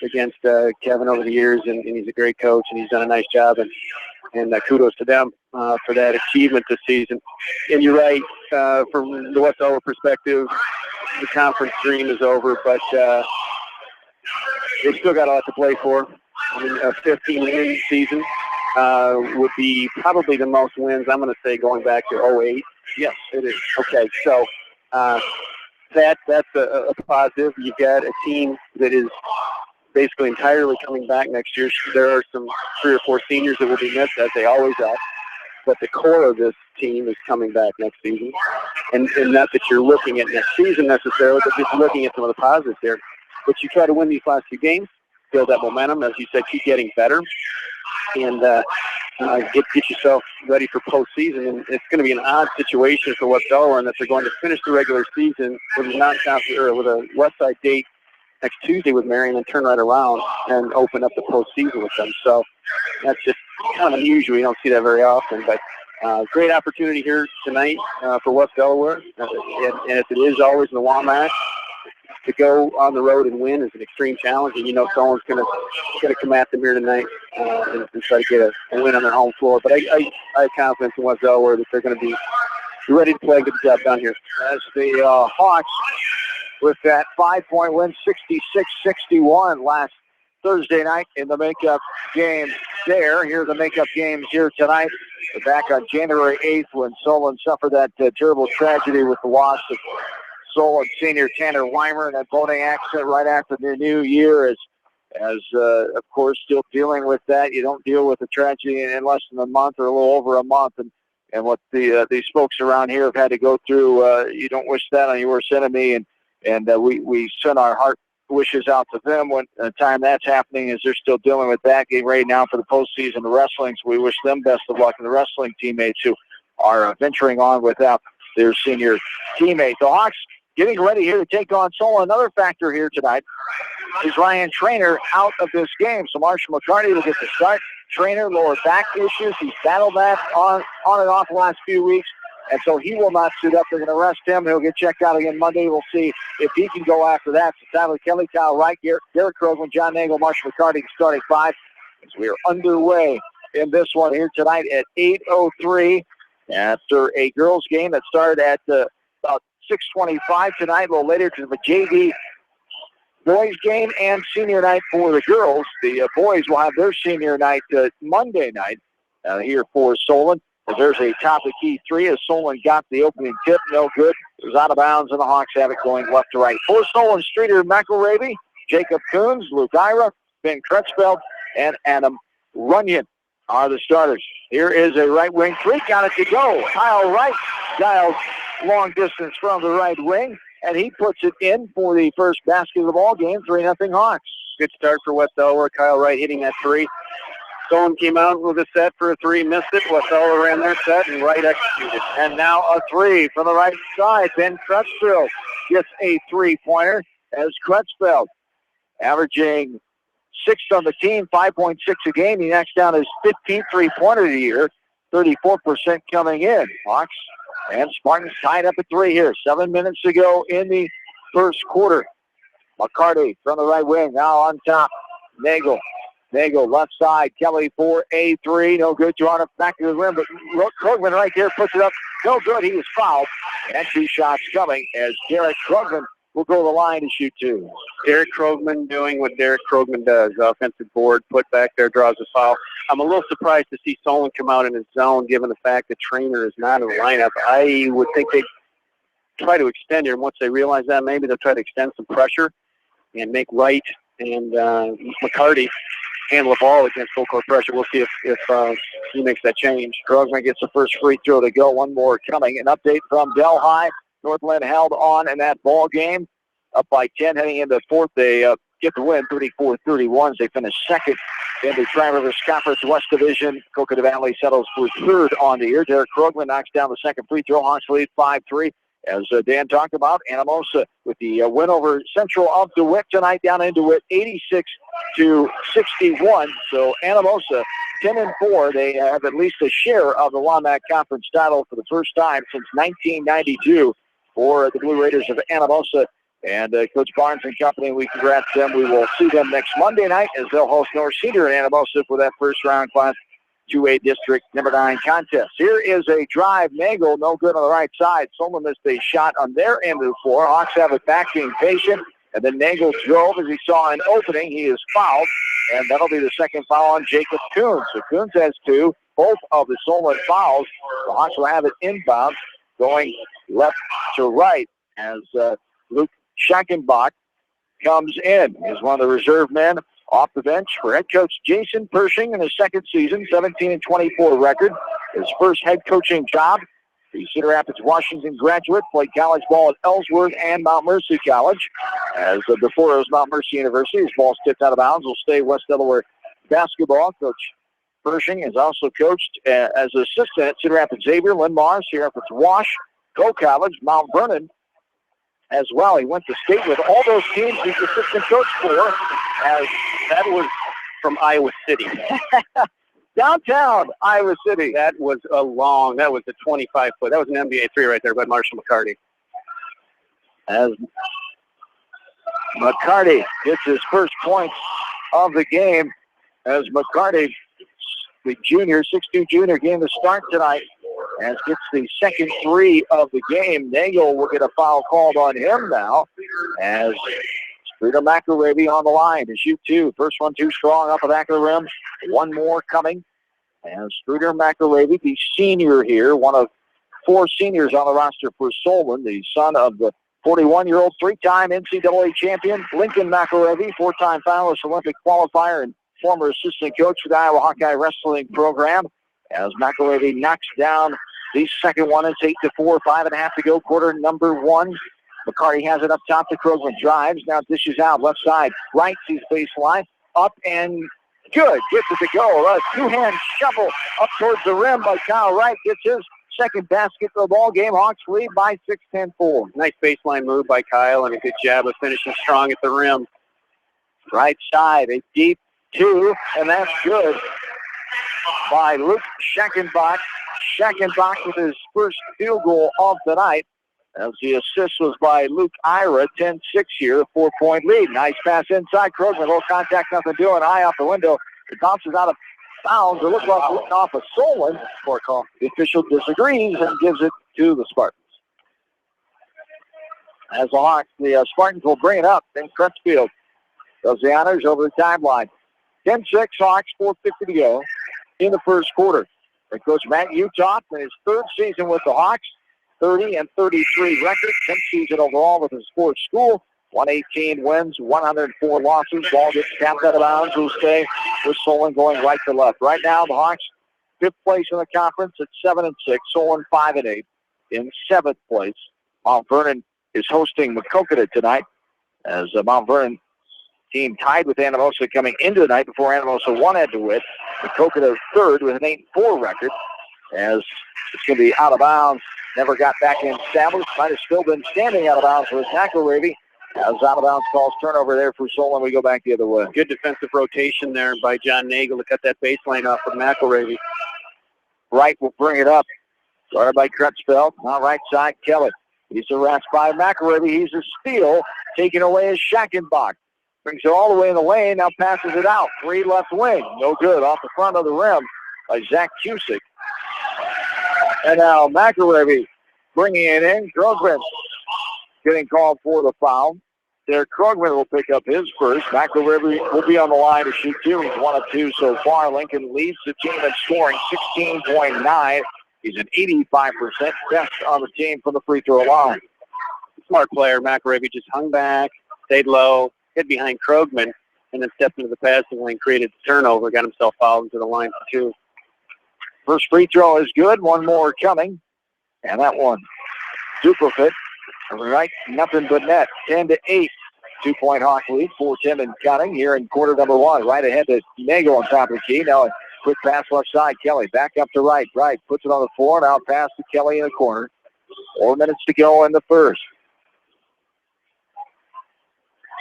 against Kevin over the years, and he's a great coach, and he's done a nice job, and kudos to them for that achievement this season. And you're right, from the West Delaware perspective, the conference dream is over, but they've still got a lot to play for. I mean, a 15-win season would be probably the most wins, I'm going to say, going back to 08. Yes, it is. Okay, so that's a positive. You've got a team that is basically entirely coming back next year. There are some 3 or 4 seniors that will be missed, as they always are. But the core of this team is coming back next season. And not that you're looking at next season necessarily, but just looking at some of the positives there. But you try to win these last 2 games, build that momentum. As you said, keep getting better. And get yourself ready for postseason. And it's going to be an odd situation for West Delaware in that they're going to finish the regular season with a West Side date next Tuesday with Marion and turn right around and open up the postseason with them. So that's just kind of unusual. You don't see that very often. But great opportunity here tonight for West Delaware. And if it is always in the WAMAC, to go on the road and win is an extreme challenge, and you know someone's going to come at them here tonight and try to get a win on their home floor. But I have confidence in West Delaware that they're going to be ready to play, get the job done here. As the Hawks, with that 5-point win, 66-61 last Thursday night in the makeup game there. Here are the makeup games here tonight. We're back on January 8th when Solon suffered that terrible tragedy with the loss of Solon senior Tanner Weimer and that boating accident right after the new year. As of course, still dealing with that. You don't deal with a tragedy in less than a month or a little over a month. And what these folks around here have had to go through, you don't wish that on your worst enemy. And we send our heart wishes out to them when the time that's happening, as they're still dealing with that, getting ready now for the postseason, the wrestling. So we wish them best of luck, and the wrestling teammates who are venturing on without their senior teammate. The Hawks getting ready here to take on Solon. Another factor here tonight is Ryan Trainer out of this game. So Marshall McCarty will get the start. Trainer, lower back issues. He's battled that on and off the last few weeks, and so he will not suit up. They're going to rest him. He'll get checked out again Monday. We'll see if he can go after that. So Tyler Kelly, Kyle Wright, Derek Krogman, John Nagel, Marshall McCarty starting 5 as we are underway in this one here tonight at 8:03 after a girls game that started at about 6:25 tonight. A little later to the JV boys game and senior night for the girls. The boys will have their senior night Monday night here for Solon. There's a top-of-the-key 3 as Solon got the opening tip. No good. It was out of bounds, and the Hawks have it going left to right. For Solon, Streeter McElravy, Jacob Coons, Luke Ira, Ben Crutchfeld, and Adam Runyon are the starters. Here is a right wing 3. Got it to go. Kyle Wright dials long distance from the right wing, and he puts it in for the first basket of the ball game. 3-0 Hawks. Good start for West Delaware. Kyle Wright hitting that 3. Solon came out with a set for a 3, missed it. West Delaware ran their set, and Wright executed. And now a 3 from the right side. Ben Crutchfield gets a 3-pointer as Crutchfield, averaging 6th on the team, 5.6 a game. He knocks down his 15th 3-pointer of the year, 34% coming in. Hawks and Spartans tied up at 3 here. 7 minutes to go in the first quarter. McCarty from the right wing, now on top. Nagel left side. Kelly for a 3. No good. Drawn up back to the rim, but Krogman right there puts it up. No good. He was fouled. And 2 shots coming as Derek Krogman will go to the line to shoot 2. Derek Krogman doing what Derek Krogman does. Offensive board, put back there, draws a foul. I'm a little surprised to see Solon come out in his zone, given the fact that Trainer is not in the lineup. I would think they'd try to extend here. And once they realize that, maybe they'll try to extend some pressure and make Wright and McCarty handle the ball against full court pressure. We'll see if he makes that change. Krogman gets the first free throw to go. One more coming. An update from Delhi. Northland held on in that ball game, up by 10 heading into the fourth. They get the win, 34-31. They finish second in the Tri-Rivers Conference West Division. Coconut Valley settles for third on the year. Derek Krogman knocks down the second free throw. Hawks lead 5-3. As Dan talked about, Anamosa with the win over Central of DeWitt tonight, down in DeWitt, 86-61. So Anamosa 10-4. They have at least a share of the WAMAC Conference title for the first time since 1992 for the Blue Raiders of Anamosa. And Coach Barnes and company, we congrats them. We will see them next Monday night as they'll host North Cedar in Anamosa for that first-round Class 2A District number 9 contest. Here is a drive. Nagel, no good on the right side. Solon missed a shot on their end of the floor. Hawks have it back, being patient. And then Nagel drove as he saw an opening. He is fouled, and that'll be the second foul on Jacob Coons. So Coons has 2. Both of the Solon fouls. The Hawks will have it inbound, going left to right as Luke Schackenbach comes in. He's one of the reserve men off the bench for head coach Jason Pershing in his second season, 17-24 record. His first head coaching job. The Cedar Rapids, Washington graduate, played college ball at Ellsworth and Mount Mercy College. As before it was Mount Mercy University, his ball tipped out of bounds. Will stay West Delaware basketball. Coach Pershing has also coached as an assistant at Cedar Rapids Xavier, Lynn Mars, Cedar Rapids Wash, Go College, Mount Vernon as well. He went to state with all those teams he's assistant coach for. As that was from Iowa City. Downtown Iowa City. That was a 25-foot. That was an NBA 3 right there by Marshall McCarty. As McCarty gets his first points of the game, as McCarty, the junior, 6'2" junior, game to start tonight, as gets the second 3 of the game. Nagel will get a foul called on him now, as Streeter McElravy on the line to shoot 2. First one too strong up the back of the rim. One more coming. And Streeter McElravy, the senior here, one of 4 seniors on the roster for Solon, the son of the 41-year-old 3-time NCAA champion Lincoln McElravy, 4-time finalist Olympic qualifier and former assistant coach for the Iowa Hawkeye wrestling program. As McElravy knocks down the second one, it's 8-4, 5.5 to go, quarter number 1. McCarty has it up top to Krogman. Drives, now dishes out, left side. Right sees baseline. Up and good. Gets it to go. A 2-hand shovel up towards the rim by Kyle Wright. Gets his second basket for the ball game. Hawks lead by 6-10-4. Nice baseline move by Kyle and a good job of finishing strong at the rim. Right side, a deep 2, and that's good by Luke Schackenbach. Schackenbach with his first field goal of the night. As the assist was by Luke Ira, 10-6 here, a 4-point lead. Nice pass inside. Krogman, little contact, nothing doing. Eye off the window. It bounces out of bounds. It looks like looking off of Solon. For a call. The official disagrees and gives it to the Spartans. As the Hawks, the Spartans will bring it up. Then Crutchfield does the honors over the timeline. 10-6 Hawks, 4:50 to go in the first quarter. And Coach Matt Utah in his 3rd season with the Hawks. 30-33 record, 10th season overall with his sports school. 118 wins, 104 losses. Ball gets tapped out of bounds. Will stay with Solon going right to left. Right now, the Hawks 5th place in the conference at 7-6. Solon 5-8 in 7th place. Mount Vernon is hosting Maquoketa tonight, as Mount Vernon team tied with Anamosa coming into the night before Anamosa 1 had to win. Maquoketa 3rd with an 8-4 record, as it's going to be out of bounds. Never got back in established. Might have still been standing out of bounds with McElravy. As out of bounds calls turnover there for Solon. We go back the other way. Good defensive rotation there by John Nagel to cut that baseline off for McElravy. Wright will bring it up. Started by Crutchfield. Now right side, Kelly. He's harassed by McElravy. He's a steal. Taken away is Schackenbach. Brings it all the way in the lane. Now passes it out. 3 left wing. No good. Off the front of the rim by Zach Cusick. And now McElravy bringing it in. Krogman getting called for the foul. There, Krogman will pick up his first. McElravy will be on the line to shoot 2. He's 1 of 2 so far. Lincoln leads the team in scoring 16.9. He's an 85% best on the team from the free throw line. Smart player. McElravy just hung back, stayed low, hid behind Krogman, and then stepped into the passing lane, created the turnover, got himself fouled into the line for 2. First free throw is good. One more coming. And that one, Duplicate. Right, nothing but net. 10-8. 2-point Hawk lead. 4-10 and counting here in quarter number 1. Right ahead to Nagel on top of the key. Now a quick pass left side. Kelly back up to Wright. Wright puts it on the floor. Now pass to Kelly in the corner. 4 minutes to go in the first.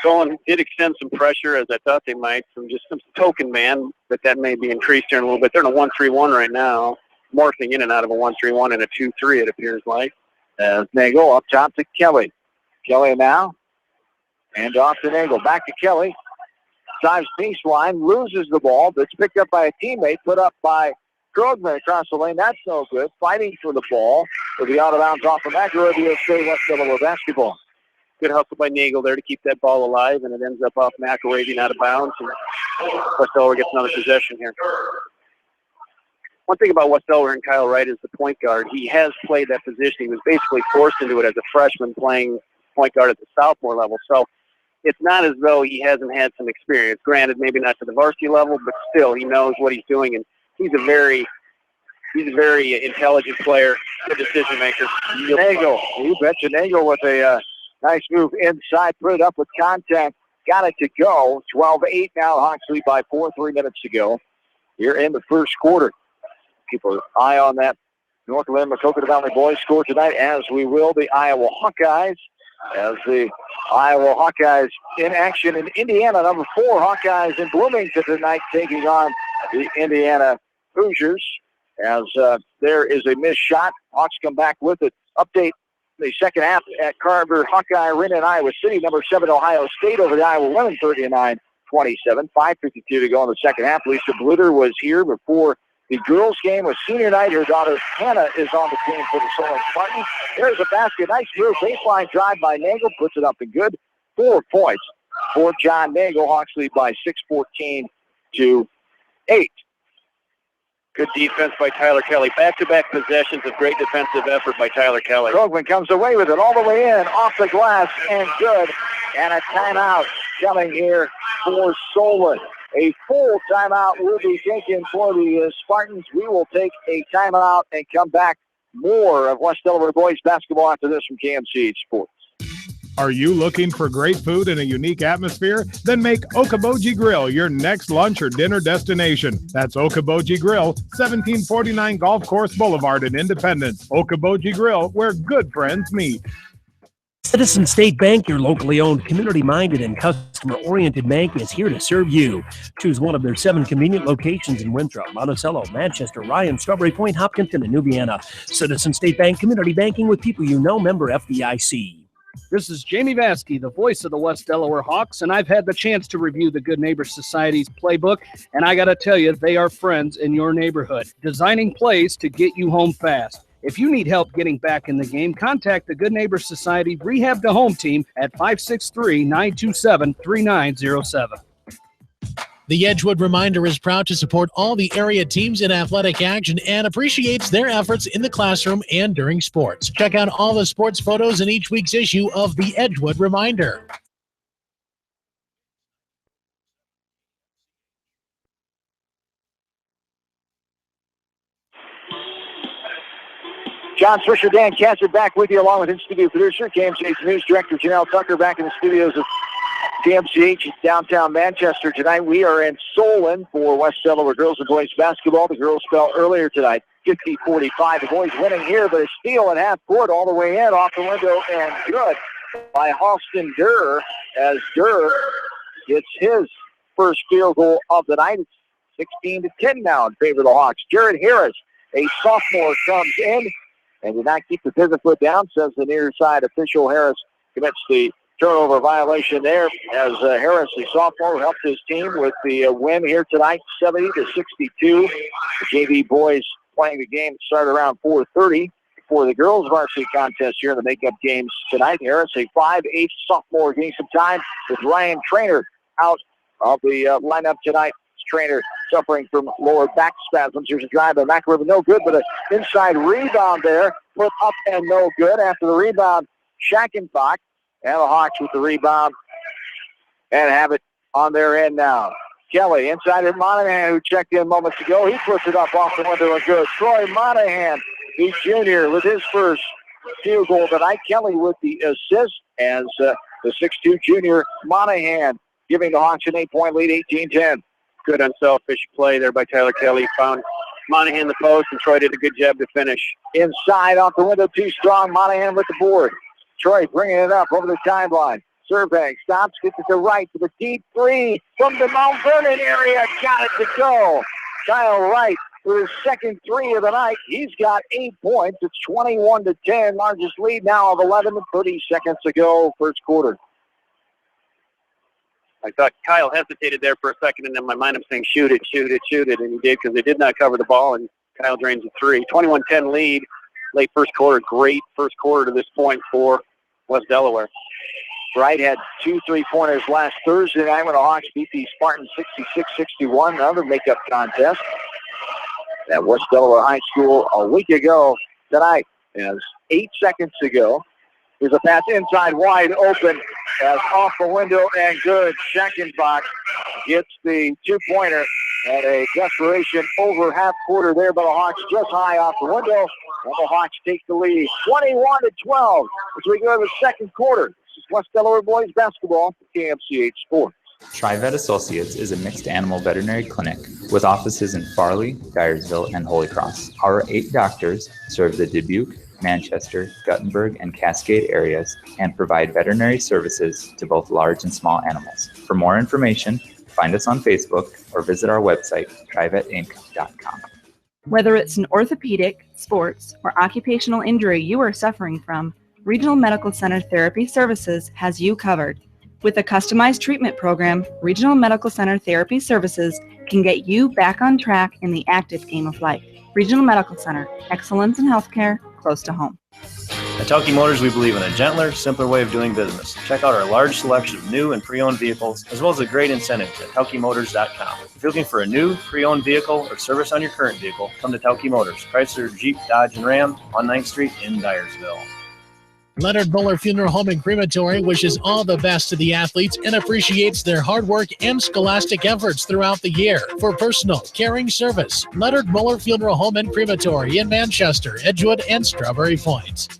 Solon did extend some pressure, as I thought they might, from just some token man, but that may be increased here in a little bit. They're in a 1-3-1 right now, morphing in and out of a 1-3-1 and a 2-3, it appears like. As Nagel up top to Kelly. Kelly now And off to Nagel. Back to Kelly. Dives baseline, loses the ball, but it's picked up by a teammate, put up by Krogman across the lane. That's no good. Fighting for the ball. Will be out of bounds off of McElroy. It'll stay West Delaware basketball. Good hustle by Nagel there to keep that ball alive, and it ends up off McElroy out of bounds. And West Delaware gets another possession here. One thing about West Delaware and Kyle Wright is the point guard. He has played that position. He was basically forced into it as a freshman playing point guard at the sophomore level. So it's not as though he hasn't had some experience. Granted, maybe not to the varsity level, but still he knows what he's doing, and he's a very intelligent player, good decision maker. Nagel, you betcha. Nagel with a nice move inside, put it up with contact, got it to go. 12-8 now. Hawks lead by 4, 3 minutes to go here in the first quarter. Keep an eye on that North Lima Coconut Valley boys score tonight, as we will the Iowa Hawkeyes. As the Iowa Hawkeyes in action in Indiana, number 4 Hawkeyes in Bloomington tonight, taking on the Indiana Hoosiers. As there is a missed shot, Hawks come back with it. Update the second half at Carver Hawkeye Arena in Iowa City. Number 7 Ohio State over the Iowa women, 39-27. 5:52 to go in the second half. Lisa Bluter was here before the girls' game was senior night. Her daughter Hannah is on the team for the Solon Spartans. There's a basket. Nice move. Baseline drive by Nagel. Puts it up and good. 4 points for John Nagel. Hawks lead by 6:14 to 8. Good defense by Tyler Kelly. Back-to-back possessions of great defensive effort by Tyler Kelly. Krogman comes away with it all the way in, off the glass, and good. And a timeout coming here for Solon. A full timeout will be taken for the Spartans. We will take a timeout and come back. More of West Delaware boys basketball after this from KMCH Sports. Are you looking for great food and a unique atmosphere? Then make Okoboji Grill your next lunch or dinner destination. That's Okoboji Grill, 1749 Golf Course Boulevard in Independence. Okoboji Grill, where good friends meet. Citizen State Bank, your locally owned, community-minded, and customer-oriented bank, is here to serve you. Choose one of their 7 convenient locations in Winthrop, Monticello, Manchester, Ryan, Strawberry Point, Hopkinton, and New Vienna. Citizen State Bank, community banking with people you know, member FDIC. This is Jamie Vaskey, the voice of the West Delaware Hawks, and I've had the chance to review the Good Neighbor Society's playbook, and I got to tell you, they are friends in your neighborhood, designing plays to get you home fast. If you need help getting back in the game, contact the Good Neighbor Society Rehab to Home team at 563-927-3907. The Edgewood Reminder is proud to support all the area teams in athletic action and appreciates their efforts in the classroom and during sports. Check out all the sports photos in each week's issue of the Edgewood Reminder. John Swisher, Dan Casser back with you along with in-studio producer, KMCH News Director Janelle Tucker back in the studios of KMCH downtown Manchester tonight. We are in Solon for West Delaware girls and boys basketball. The girls fell earlier tonight, 50-45. The boys winning here, but a steal at half court all the way in, off the window, and good by Halston Durr, as Durr gets his first field goal of the night. It's 16-10 now in favor of the Hawks. Jared Harris, a sophomore, comes in and did not keep the pivot foot down, says the near side official. Harris commits the turnover violation there, as Harris, the sophomore, helped his team with the win here tonight, 70-62. The JV boys playing the game started around 4:30 for the girls varsity contest here in the makeup games tonight. Harris, a 5'8" sophomore, getting some time with Ryan Trainer out of the lineup tonight. Trainer suffering from lower back spasms. Here's a drive by McRiver, no good, but an inside rebound there, put up and no good. After the rebound, Schackenbach, and the Hawks with the rebound and have it on their end now. Kelly inside of Monahan, who checked in moments ago. He puts it up off the window and good. Troy Monahan, the junior, with his first field goal tonight. Kelly with the assist, as the 6'2" junior Monahan giving the Hawks an 8-point lead, 18-10. Good unselfish play there by Tyler Kelly. Found Monahan the post, and Troy did a good job to finish. Inside off the window, too strong. Monahan with the board. Troy bringing it up over the timeline. Survey stops, gets it to right for the deep three from the Mount Vernon area. Got it to go. Kyle Wright with his second three of the night. He's got 8 points. It's 21-10. Largest lead now of 11 and 30 seconds to go, first quarter. I thought Kyle hesitated there for a second, and then my mind was saying, shoot it, and he did because they did not cover the ball, and Kyle drains a three. 21-10 lead, late first quarter. Great first quarter to this point for West Delaware. Wright had 2 3-pointers last Thursday night when the Hawks beat the Spartans 66-61, another makeup contest at West Delaware High School a week ago tonight. As 8 seconds ago, there's a pass inside wide open as off the window and good. Scheckenbach gets the 2-pointer and a desperation over half quarter there by the Hawks just high off the window. And the Hawks take the lead 21-12 as we go to the second quarter. This is West Delaware boys basketball for KMCH Sports. TriVet Associates is a mixed animal veterinary clinic with offices in Farley, Dyersville, and Holy Cross. Our 8 doctors serve the Dubuque, Manchester, Guttenberg, and Cascade areas and provide veterinary services to both large and small animals. For more information, find us on Facebook or visit our website, trivetinc.com. Whether it's an orthopedic, sports, or occupational injury you are suffering from, Regional Medical Center Therapy Services has you covered. With a customized treatment program, Regional Medical Center Therapy Services can get you back on track in the active game of life. Regional Medical Center, excellence in healthcare, close to home. At Tauke Motors, we believe in a gentler, simpler way of doing business. Check out our large selection of new and pre-owned vehicles, as well as a great incentive at TaukeMotors.com. If you're looking for a new, pre-owned vehicle or service on your current vehicle, come to Tauke Motors, Chrysler, Jeep, Dodge, and Ram on 9th Street in Dyersville. Leonard Muller Funeral Home and Crematory wishes all the best to the athletes and appreciates their hard work and scholastic efforts throughout the year. For personal, caring service, Leonard Muller Funeral Home and Crematory in Manchester, Edgewood, and Strawberry Point.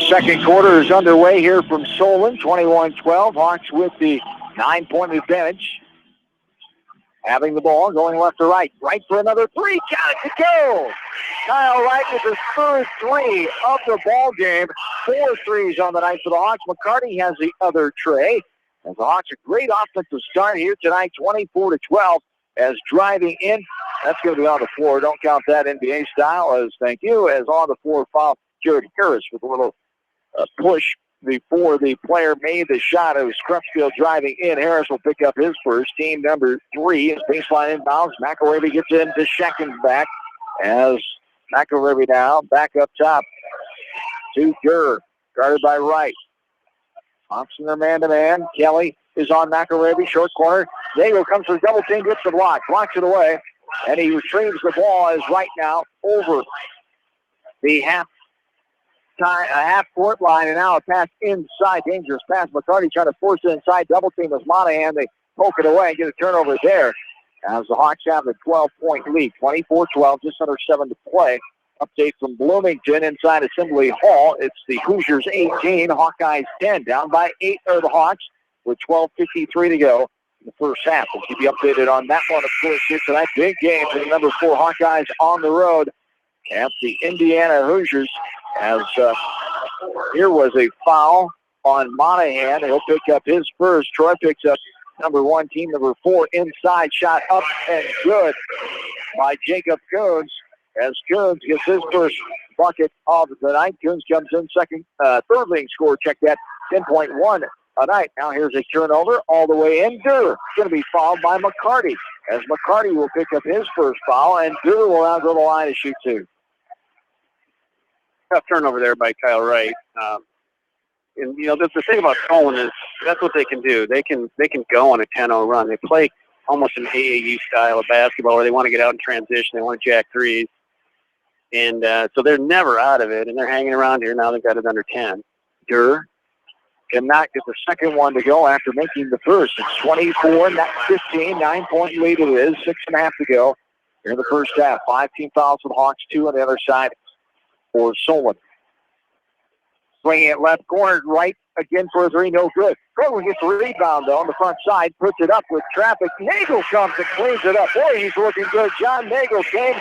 Second quarter is underway here from Solon, 21-12. Hawks with the 9-point advantage. Having the ball, going left to right. Right for another three. Got it to go. Kyle Wright with his third three of the ball game. 4 threes on the night for the Hawks. McCarty has the other tray. And the Hawks a great offensive start here tonight, 24-12. As driving in, that's going to be on the floor. Don't count that NBA style. As thank you. As on the floor, foul Jared Harris with a little push before the player made the shot. It was Crutchfield driving in. Harris will pick up his first. Team number 3 is baseline inbounds. McElravy gets into Scheckenbach as McElravy now back up top to Gurr, guarded by Wright. Thompson are man-to-man. Kelly is on McElravy, short corner. Nagel comes for a double team, gets the block, blocks it away, and he retrieves the ball as Wright now over the half-court line, and now a pass inside. Dangerous pass. McCarty trying to force it inside. Double team with Monahan. They poke it away and get a turnover there. As the Hawks have a 12-point lead. 24-12, just under 7 to play. Update from Bloomington inside Assembly Hall. It's the Hoosiers 18, Hawkeyes 10. Down by 8 are the Hawks with 12:53 to go in the first half. We'll keep you updated on that one, of course, here tonight. Big game for the number 4 Hawkeyes on the road at the Indiana Hoosiers. As here was a foul on Monahan. He'll pick up his first. Troy picks up number 1, team number 4, inside shot up and good by Jacob Coons. As Coons gets his first bucket of the night. Coons comes in third leading scorer. Check that, 10.1 a night. Now here's a turnover all the way in. Durr going to be fouled by McCarty. As McCarty will pick up his first foul, and Durr will now go to the line to shoot 2. Tough turnover there by Kyle Wright. And the thing about Solon is that's what they can do. They can go on a 10-0 run. They play almost an AAU style of basketball where they want to get out in transition. They want to jack threes. And so they're never out of it, and they're hanging around here. Now they've got it under 10. Durr cannot get the second one to go after making the first. It's 24-15, 9-point lead it is, 6.5 to go here in the first half. 5 team fouls for the Hawks, 2 on the other side for Solon. Swinging it left corner, right again for a 3, no good. Coleman gets the rebound, though, on the front side, puts it up with traffic. Nagel comes and cleans it up. Boy, he's looking good. John Nagel came,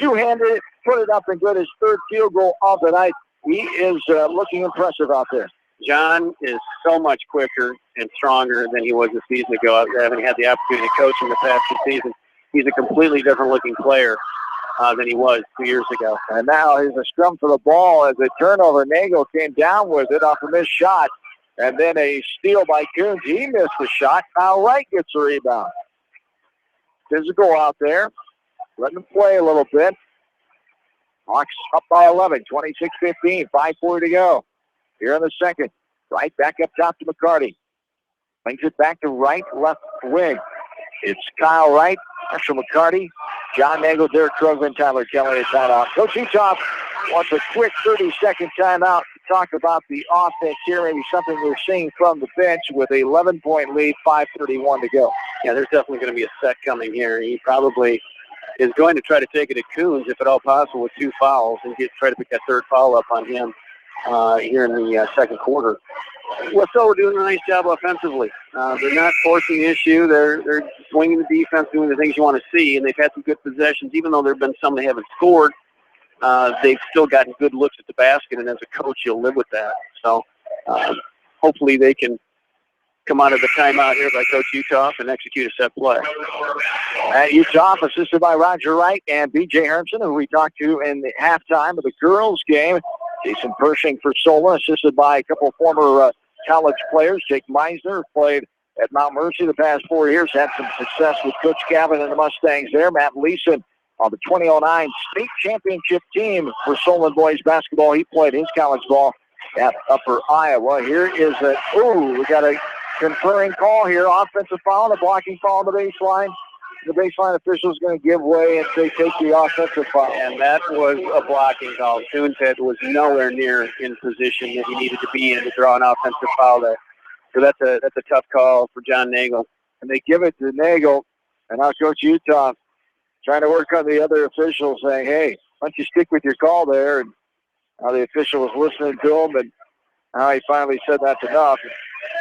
two-handed, put it up and good. His third field goal of the night. He is looking impressive out there. John is so much quicker and stronger than he was a season ago. Having had the opportunity to coach him the past 2 seasons, he's a completely different-looking player. than he was 2 years ago. And now here's a scrum for the ball as a turnover. Nagel came down with it off a missed shot. And then a steal by Coons. He missed the shot. Kyle Wright gets the rebound. Physical out there. Letting him play a little bit. Hawks up by 11, 26-15, 5:40 to go. Here in the second. Wright back up top to McCarty. Brings it back to Wright, left wing. It's Kyle Wright, Marshall McCarty, John Nagel, Derek Krugman, Tyler Kelly, a timeout. Coach Utah wants a quick 30-second timeout to talk about the offense here, maybe something we're seeing from the bench with a 11-point lead, 5:31 to go. Yeah, there's definitely going to be a set coming here. He probably is going to try to take it to Coons, if at all possible, with 2 fouls, and try to pick that third foul up on him here in the second quarter. We're doing a nice job offensively. They're not forcing the issue. They're swinging the defense, doing the things you want to see, and they've had some good possessions. Even though there have been some they haven't scored, they've still gotten good looks at the basket, and as a coach, you'll live with that. So hopefully they can come out of the timeout here by Coach Utah and execute a set play. At Utah, assisted by Roger Wright and B.J. Hermson, who we talked to in the halftime of the girls' game. Jason Pershing for Solon, assisted by a couple of former college players. Jake Meisner played at Mount Mercy the past 4 years, had some success with Coach Gavin and the Mustangs there. Matt Leeson on the 2009 state championship team for Solon boys basketball. He played his college ball at Upper Iowa. Here is we got a conferring call here. Offensive foul, a blocking foul on the baseline. The baseline official is going to give way and say take the offensive foul. And that was a blocking call. Coons was nowhere near in position that he needed to be in to draw an offensive foul there. So that's a tough call for John Nagel. And they give it to Nagel. And now Coach Utah trying to work on the other officials, saying, hey, why don't you stick with your call there? And now the official was listening to him, and now he finally said that's enough.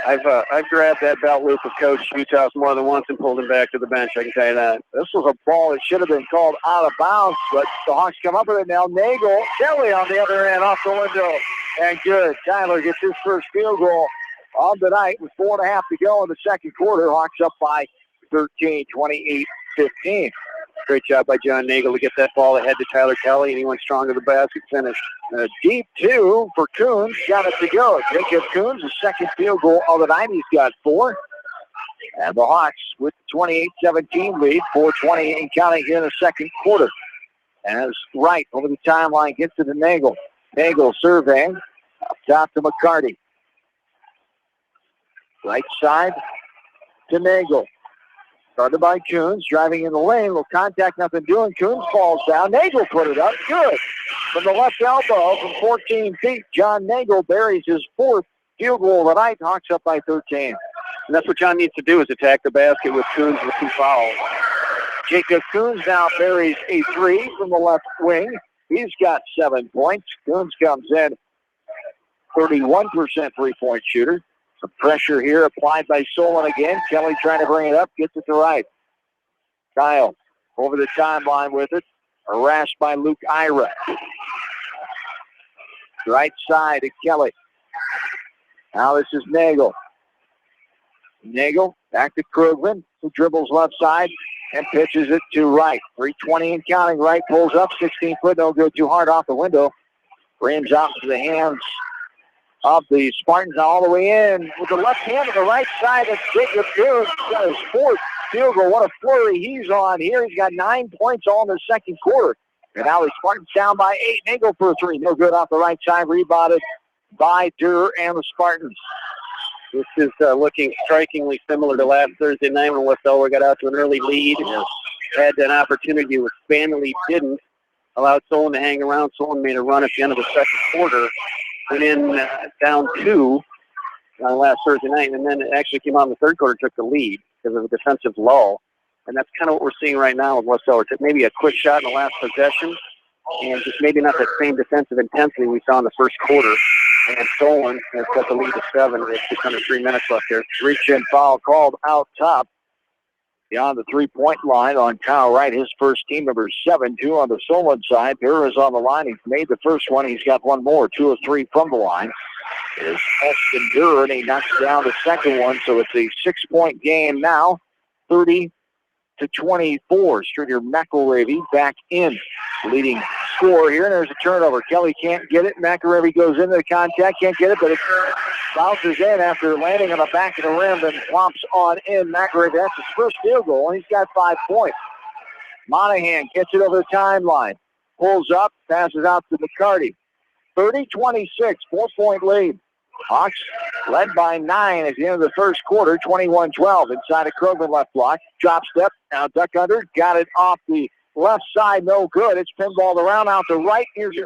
I've grabbed that belt loop of Coach Utah more than once and pulled him back to the bench, I can tell you that. This was a ball that should have been called out of bounds, but the Hawks come up with it now. Nagel, Kelly on the other end, off the window, and good. Tyler gets his first field goal on the night with 4.5 to go in the second quarter. Hawks up by 13, 28-15. Great job by John Nagel to get that ball ahead to Tyler Kelly, and he went strong to the basket, finished. Deep 2 for Coons, got it to go. Jacob Coons, the second field goal of the night. He's got 4. And the Hawks with the 28-17 lead, 4:20 and counting here in the second quarter. As Wright over the timeline gets to the Nagel. Nagel surveying, up top to McCarty. Right side to Nagel. Started by Coons, driving in the lane. Little contact, nothing doing. Coons falls down. Nagel put it up. Good. From the left elbow from 14 feet, John Nagel buries his 4th field goal of the night. Hawks up by 13. And that's what John needs to do, is attack the basket with Coons with 2 fouls. Jacob Coons now buries a 3 from the left wing. He's got 7 points. Coons comes in 31% three-point shooter. Some pressure here applied by Solon again. Kelly trying to bring it up, gets it to Wright. Kyle over the timeline with it. Harassed by Luke Ira. Right side to Kelly. Now this is Nagel. Nagel back to Krugman, who dribbles left side and pitches it to Wright. 3:20 and counting. Wright pulls up, 16-foot, don't go too hard off the window. Brings out to the hands of the Spartans all the way in with the left hand on the right side. That's Jacob Coons. He's got his 4th field goal. What a flurry he's on here. He's got 9 points all in the second quarter. And now the Spartans down by 8. Nagel for a 3. No good off the right side. Rebounded by Durr and the Spartans. This is looking strikingly similar to last Thursday night when West Delaware got out to an early lead. Had an opportunity to expand the lead, didn't. Allowed Solon to hang around. Solon made a run at the end of the second quarter. Went in down 2 last Thursday night, and then it actually came out in the third quarter, took the lead because of a defensive lull. And that's kind of what we're seeing right now with West Delaware. Maybe a quick shot in the last possession, and just maybe not that same defensive intensity we saw in the first quarter. And Solon has got the lead to 7 with just under 3 minutes left here. Reach-in foul called out top. Beyond the three-point line on Kyle Wright, his first team number 7, 2 on the Solon side. Durr is on the line. He's made the first one. He's got 1 more, 2 of 3 from the line. Is Austin Durr, and he knocks down the second one. So it's a 6-point game now, 30-24. Streeter McElravy back in leading scorer here. And there's a turnover. Kelly can't get it. McElravy goes into the contact, can't get it, but it bounces in after landing on the back of the rim and plumps on in. McElravy, that's his first field goal, and he's got 5 points. Monahan gets it over the timeline. Pulls up, passes out to McCarty. 30-26, 4-point lead. Hawks led by 9 at the end of the first quarter, 21-12. Inside of Krogman left block. Drop step, now duck under. Got it off the left side, no good. It's pinballed around out to right. Here's a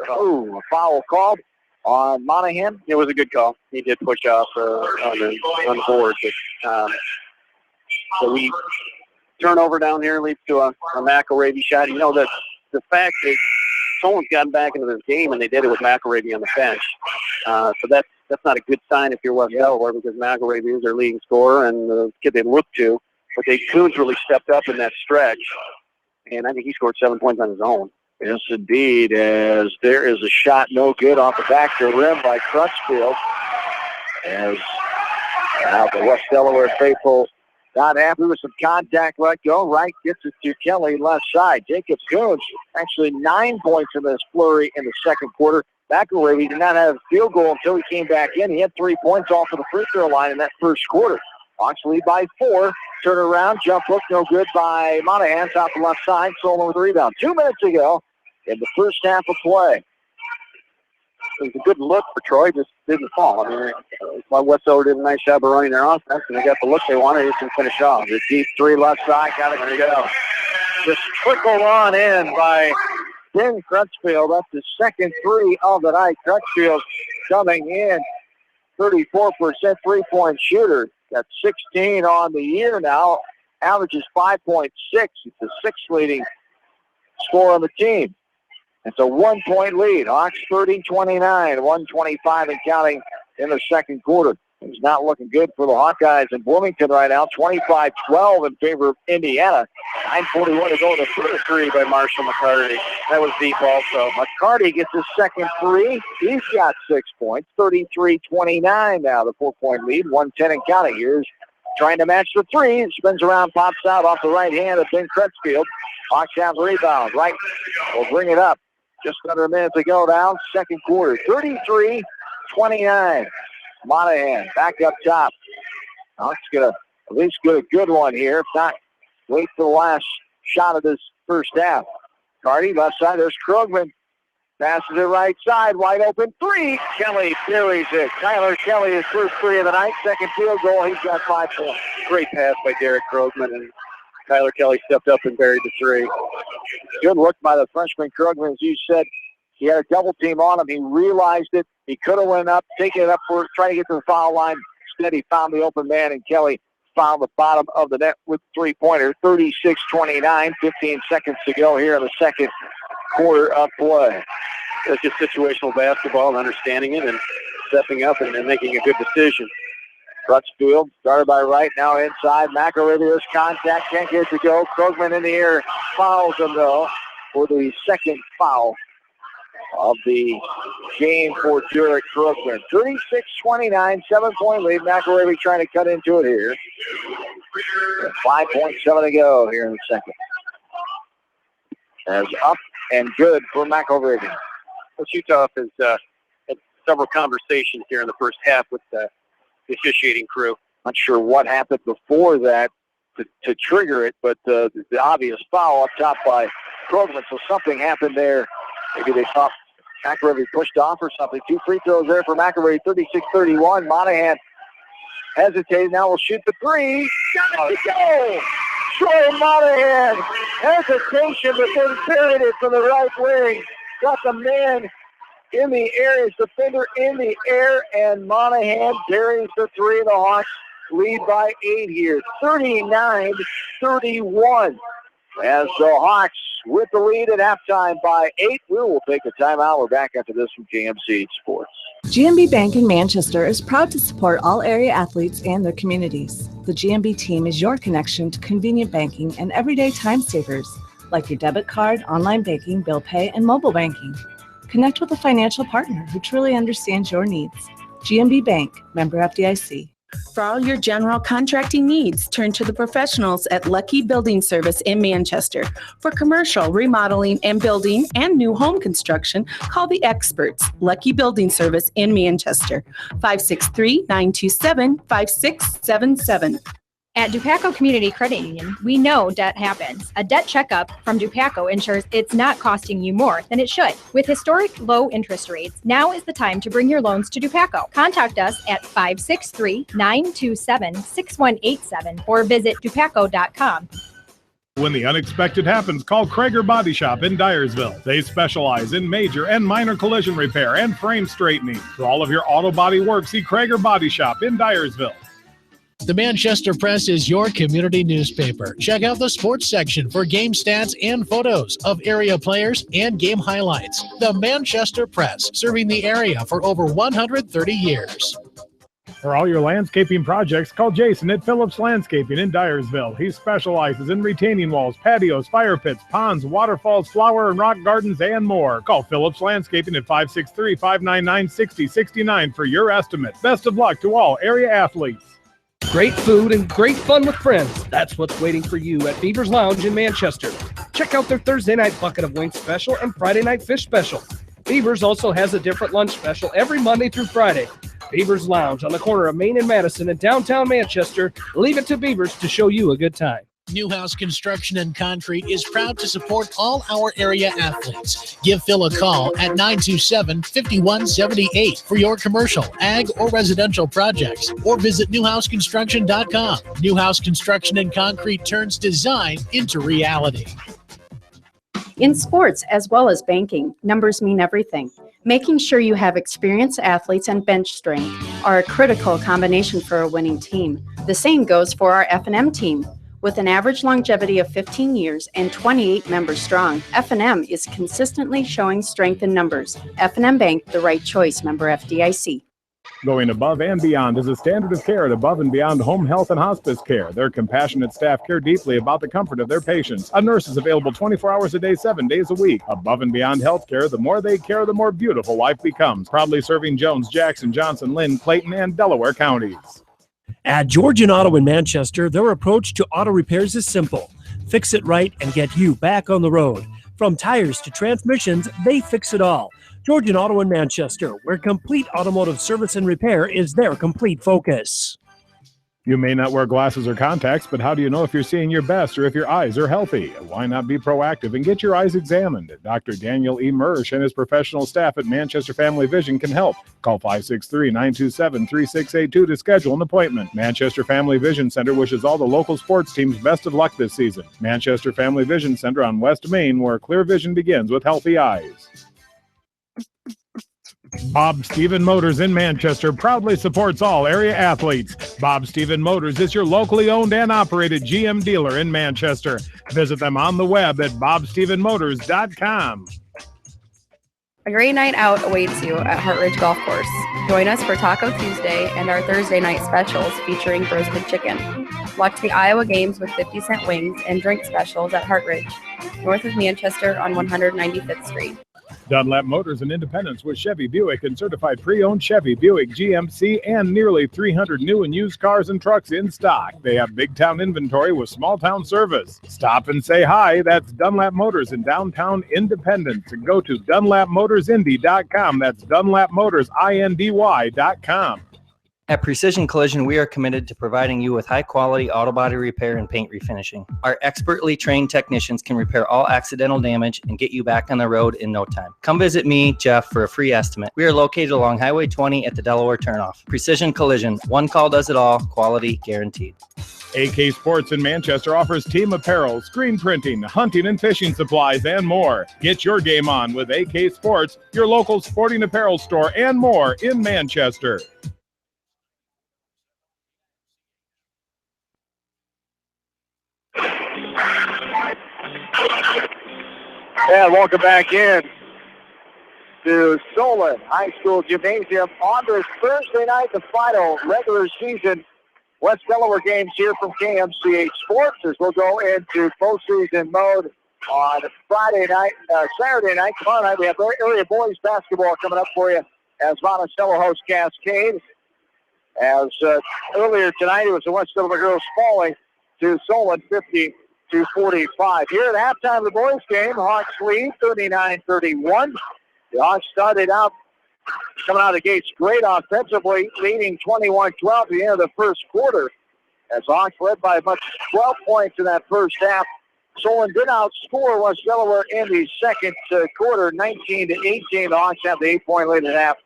foul called on Monahan. It was a good call. He did push off on the board. But, so we turnover down here leads to a McElravy shot. You know, the fact that Solon's gotten back into this game, and they did it with McElravy on the bench. So that's not a good sign if you're West Delaware, because McElravy is their leading scorer and the kid they look to. But Coons really stepped up in that stretch, and I think he scored 7 points on his own. Yes, indeed, as there is a shot no good off the back of the rim by Crutchfield. As now the West Delaware faithful not happy with some contact let go. Right gets it to Kelly left side. Jacob Coons, actually 9 points in this flurry in the second quarter. McElravy did not have a field goal until he came back in. He had 3 points off of the free throw line in that first quarter. Hawks lead by 4. Turn around, jump hook, no good by Monahan, top the left side. Solon with the rebound. 2 minutes ago in the first half of play. It was a good look for Troy, just didn't fall. I mean, West Delaware did a nice job of running their offense, and they got the look they wanted. They just didn't finish off. The deep 3 left side, got it, there you go. Just trickled on in by Ben Crutchfield. That's the second 3 of the night. Crutchfield coming in, 34% three-point shooter. Got 16 on the year now. Averages 5.6. He's the 6th leading scorer on the team. It's a 1-point lead. Hawks 30-29, 1:25 and counting in the second quarter. It's not looking good for the Hawkeyes in Bloomington right now. 25-12 in favor of Indiana. 9:41 to go in the first 3 by Marshall McCarty. That was deep also. McCarty gets his second 3. He's got 6 points. 33-29 now, the 4-point lead. 1:10 and counting. Here's trying to match the 3. Spins around, pops out off the right hand of Ben Crutchfield. Hawks have the rebound. Right will bring it up. Just under a minute to go down. Second quarter. 33-29. Monahan back up top. Hawks going to at least get a good one here. If not, wait for the last shot of this first half. Carty left side. There's Krogman. Passes it right side. Wide open 3. Kelly buries it. Tyler Kelly, his first 3 of the night. Second field goal. He's got 5 points. Great pass by Derek Krogman, and Tyler Kelly stepped up and buried the 3. Good look by the freshman Krogman. As you said, he had a double team on him. He realized it. He could have went up, taken it up for trying to get to the foul line. Instead, he found the open man, and Kelly found the bottom of the net with 3-pointer. 36-29, 15 seconds to go here in the second quarter of play. It's just situational basketball and understanding it and stepping up and making a good decision. Crutchfield started by right, now inside. McElravy, there's contact, can't get it to go. Krogman in the air, fouls him though for the second foul of the game for Derek Krogman. 36-29, 7-point lead. McElravy trying to cut into it here. 5.7 to go here in the second. As up and good for McElravy. Coach Uthoff has had several conversations here in the first half with the officiating crew. Not sure what happened before that to trigger it, but the obvious foul up top by Krogman. So something happened there. Maybe they thought McElravy pushed off or something. 2 free throws there for McElravy. 36-31. Monahan hesitated. Now will shoot the 3. Got it to go. Troy Monahan. Hesitation, but then buried it from the right wing. Got the man in the air, his defender in the air, and Monahan buries the 3. The Hawks lead by 8 here. 39-31. As the Hawks with the lead at halftime by 8. We will take a timeout. We're back after this from KMC Sports. GMB Bank in Manchester is proud to support all area athletes and their communities. The GMB team is your connection to convenient banking and everyday time savers, like your debit card, online banking, bill pay, and mobile banking. Connect with a financial partner who truly understands your needs. GMB Bank, member FDIC. For all your general contracting needs, turn to the professionals at Lucky Building Service in Manchester. For commercial, remodeling, and building and new home construction, call the experts, Lucky Building Service in Manchester, 563-927-5677. At Dupaco Community Credit Union, we know debt happens. A debt checkup from Dupaco ensures it's not costing you more than it should. With historic low interest rates, now is the time to bring your loans to Dupaco. Contact us at 563-927-6187 or visit dupaco.com. When the unexpected happens, call Krager Body Shop in Dyersville. They specialize in major and minor collision repair and frame straightening. For all of your auto body work, see Krager Body Shop in Dyersville. The Manchester Press is your community newspaper. Check out the sports section for game stats and photos of area players and game highlights. The Manchester Press, serving the area for over 130 years. For all your landscaping projects, call Jason at Phillips Landscaping in Dyersville. He specializes in retaining walls, patios, fire pits, ponds, waterfalls, flower and rock gardens, and more. Call Phillips Landscaping at 563-599-6069 for your estimate. Best of luck to all area athletes. Great food and great fun with friends. That's what's waiting for you at Beaver's Lounge in Manchester. Check out their Thursday night bucket of wings special and Friday night fish special. Beaver's also has a different lunch special every Monday through Friday. Beaver's Lounge on the corner of Main and Madison in downtown Manchester. Leave it to Beaver's to show you a good time. Newhouse Construction and Concrete is proud to support all our area athletes. Give Phil a call at 927-5178 for your commercial, ag, or residential projects, or visit newhouseconstruction.com. Newhouse Construction and Concrete turns design into reality. In sports as well as banking, numbers mean everything. Making sure you have experienced athletes and bench strength are a critical combination for a winning team. The same goes for our F&M team. With an average longevity of 15 years and 28 members strong, F&M is consistently showing strength in numbers. F&M Bank, the right choice, member FDIC. Going above and beyond is a standard of care at Above and Beyond Home Health and Hospice Care. Their compassionate staff care deeply about the comfort of their patients. A nurse is available 24 hours a day, 7 days a week. Above and Beyond Healthcare, the more they care, the more beautiful life becomes. Proudly serving Jones, Jackson, Johnson, Lynn, Clayton, and Delaware counties. At Georgian Auto in Manchester, their approach to auto repairs is simple. Fix it right and get you back on the road. From tires to transmissions, they fix it all. Georgian Auto in Manchester, where complete automotive service and repair is their complete focus. You may not wear glasses or contacts, but how do you know if you're seeing your best or if your eyes are healthy? Why not be proactive and get your eyes examined? Dr. Daniel E. Mersch and his professional staff at Manchester Family Vision can help. Call 563-927-3682 to schedule an appointment. Manchester Family Vision Center wishes all the local sports teams best of luck this season. Manchester Family Vision Center on West Main, where clear vision begins with healthy eyes. Bob Stephen Motors in Manchester proudly supports all area athletes. Bob Stephen Motors is your locally owned and operated GM dealer in Manchester. Visit them on the web at bobstephenmotors.com. A great night out awaits you at Hartridge Golf Course. Join us for Taco Tuesday and our Thursday night specials featuring roasted chicken. Watch the Iowa games with 50-cent wings and drink specials at Hartridge, north of Manchester on 195th Street. Dunlap Motors in Independence with Chevy Buick and certified pre-owned Chevy, Buick, GMC, and nearly 300 new and used cars and trucks in stock. They have big town inventory with small town service. Stop and say hi. That's Dunlap Motors in downtown Independence. And go to DunlapMotorsIndy.com. That's DunlapMotorsIndy.com. At Precision Collision, we are committed to providing you with high-quality auto body repair and paint refinishing. Our expertly trained technicians can repair all accidental damage and get you back on the road in no time. Come visit me, Jeff, for a free estimate. We are located along Highway 20 at the Delaware turnoff. Precision Collision, one call does it all, quality guaranteed. AK Sports in Manchester offers team apparel, screen printing, hunting and fishing supplies, and more. Get your game on with AK Sports, your local sporting apparel store, and more in Manchester. And welcome back in to Solon High School Gymnasium on this Thursday night, the final regular season West Delaware games here from KMCH Sports as we'll go into postseason mode on Saturday night. Tomorrow night we have area boys basketball coming up for you as Monticello hosts Cascade. As earlier tonight, it was the West Delaware girls falling to Solon 50-45. Here at halftime of the boys' game, Hawks lead 39-31. The Hawks started out coming out of the gates great offensively, leading 21-12 at the end of the first quarter. As Hawks led by as much as 12 points in that first half. Solon did outscore West Delaware in the second quarter, 19-18. The Hawks have the 8-point lead at half,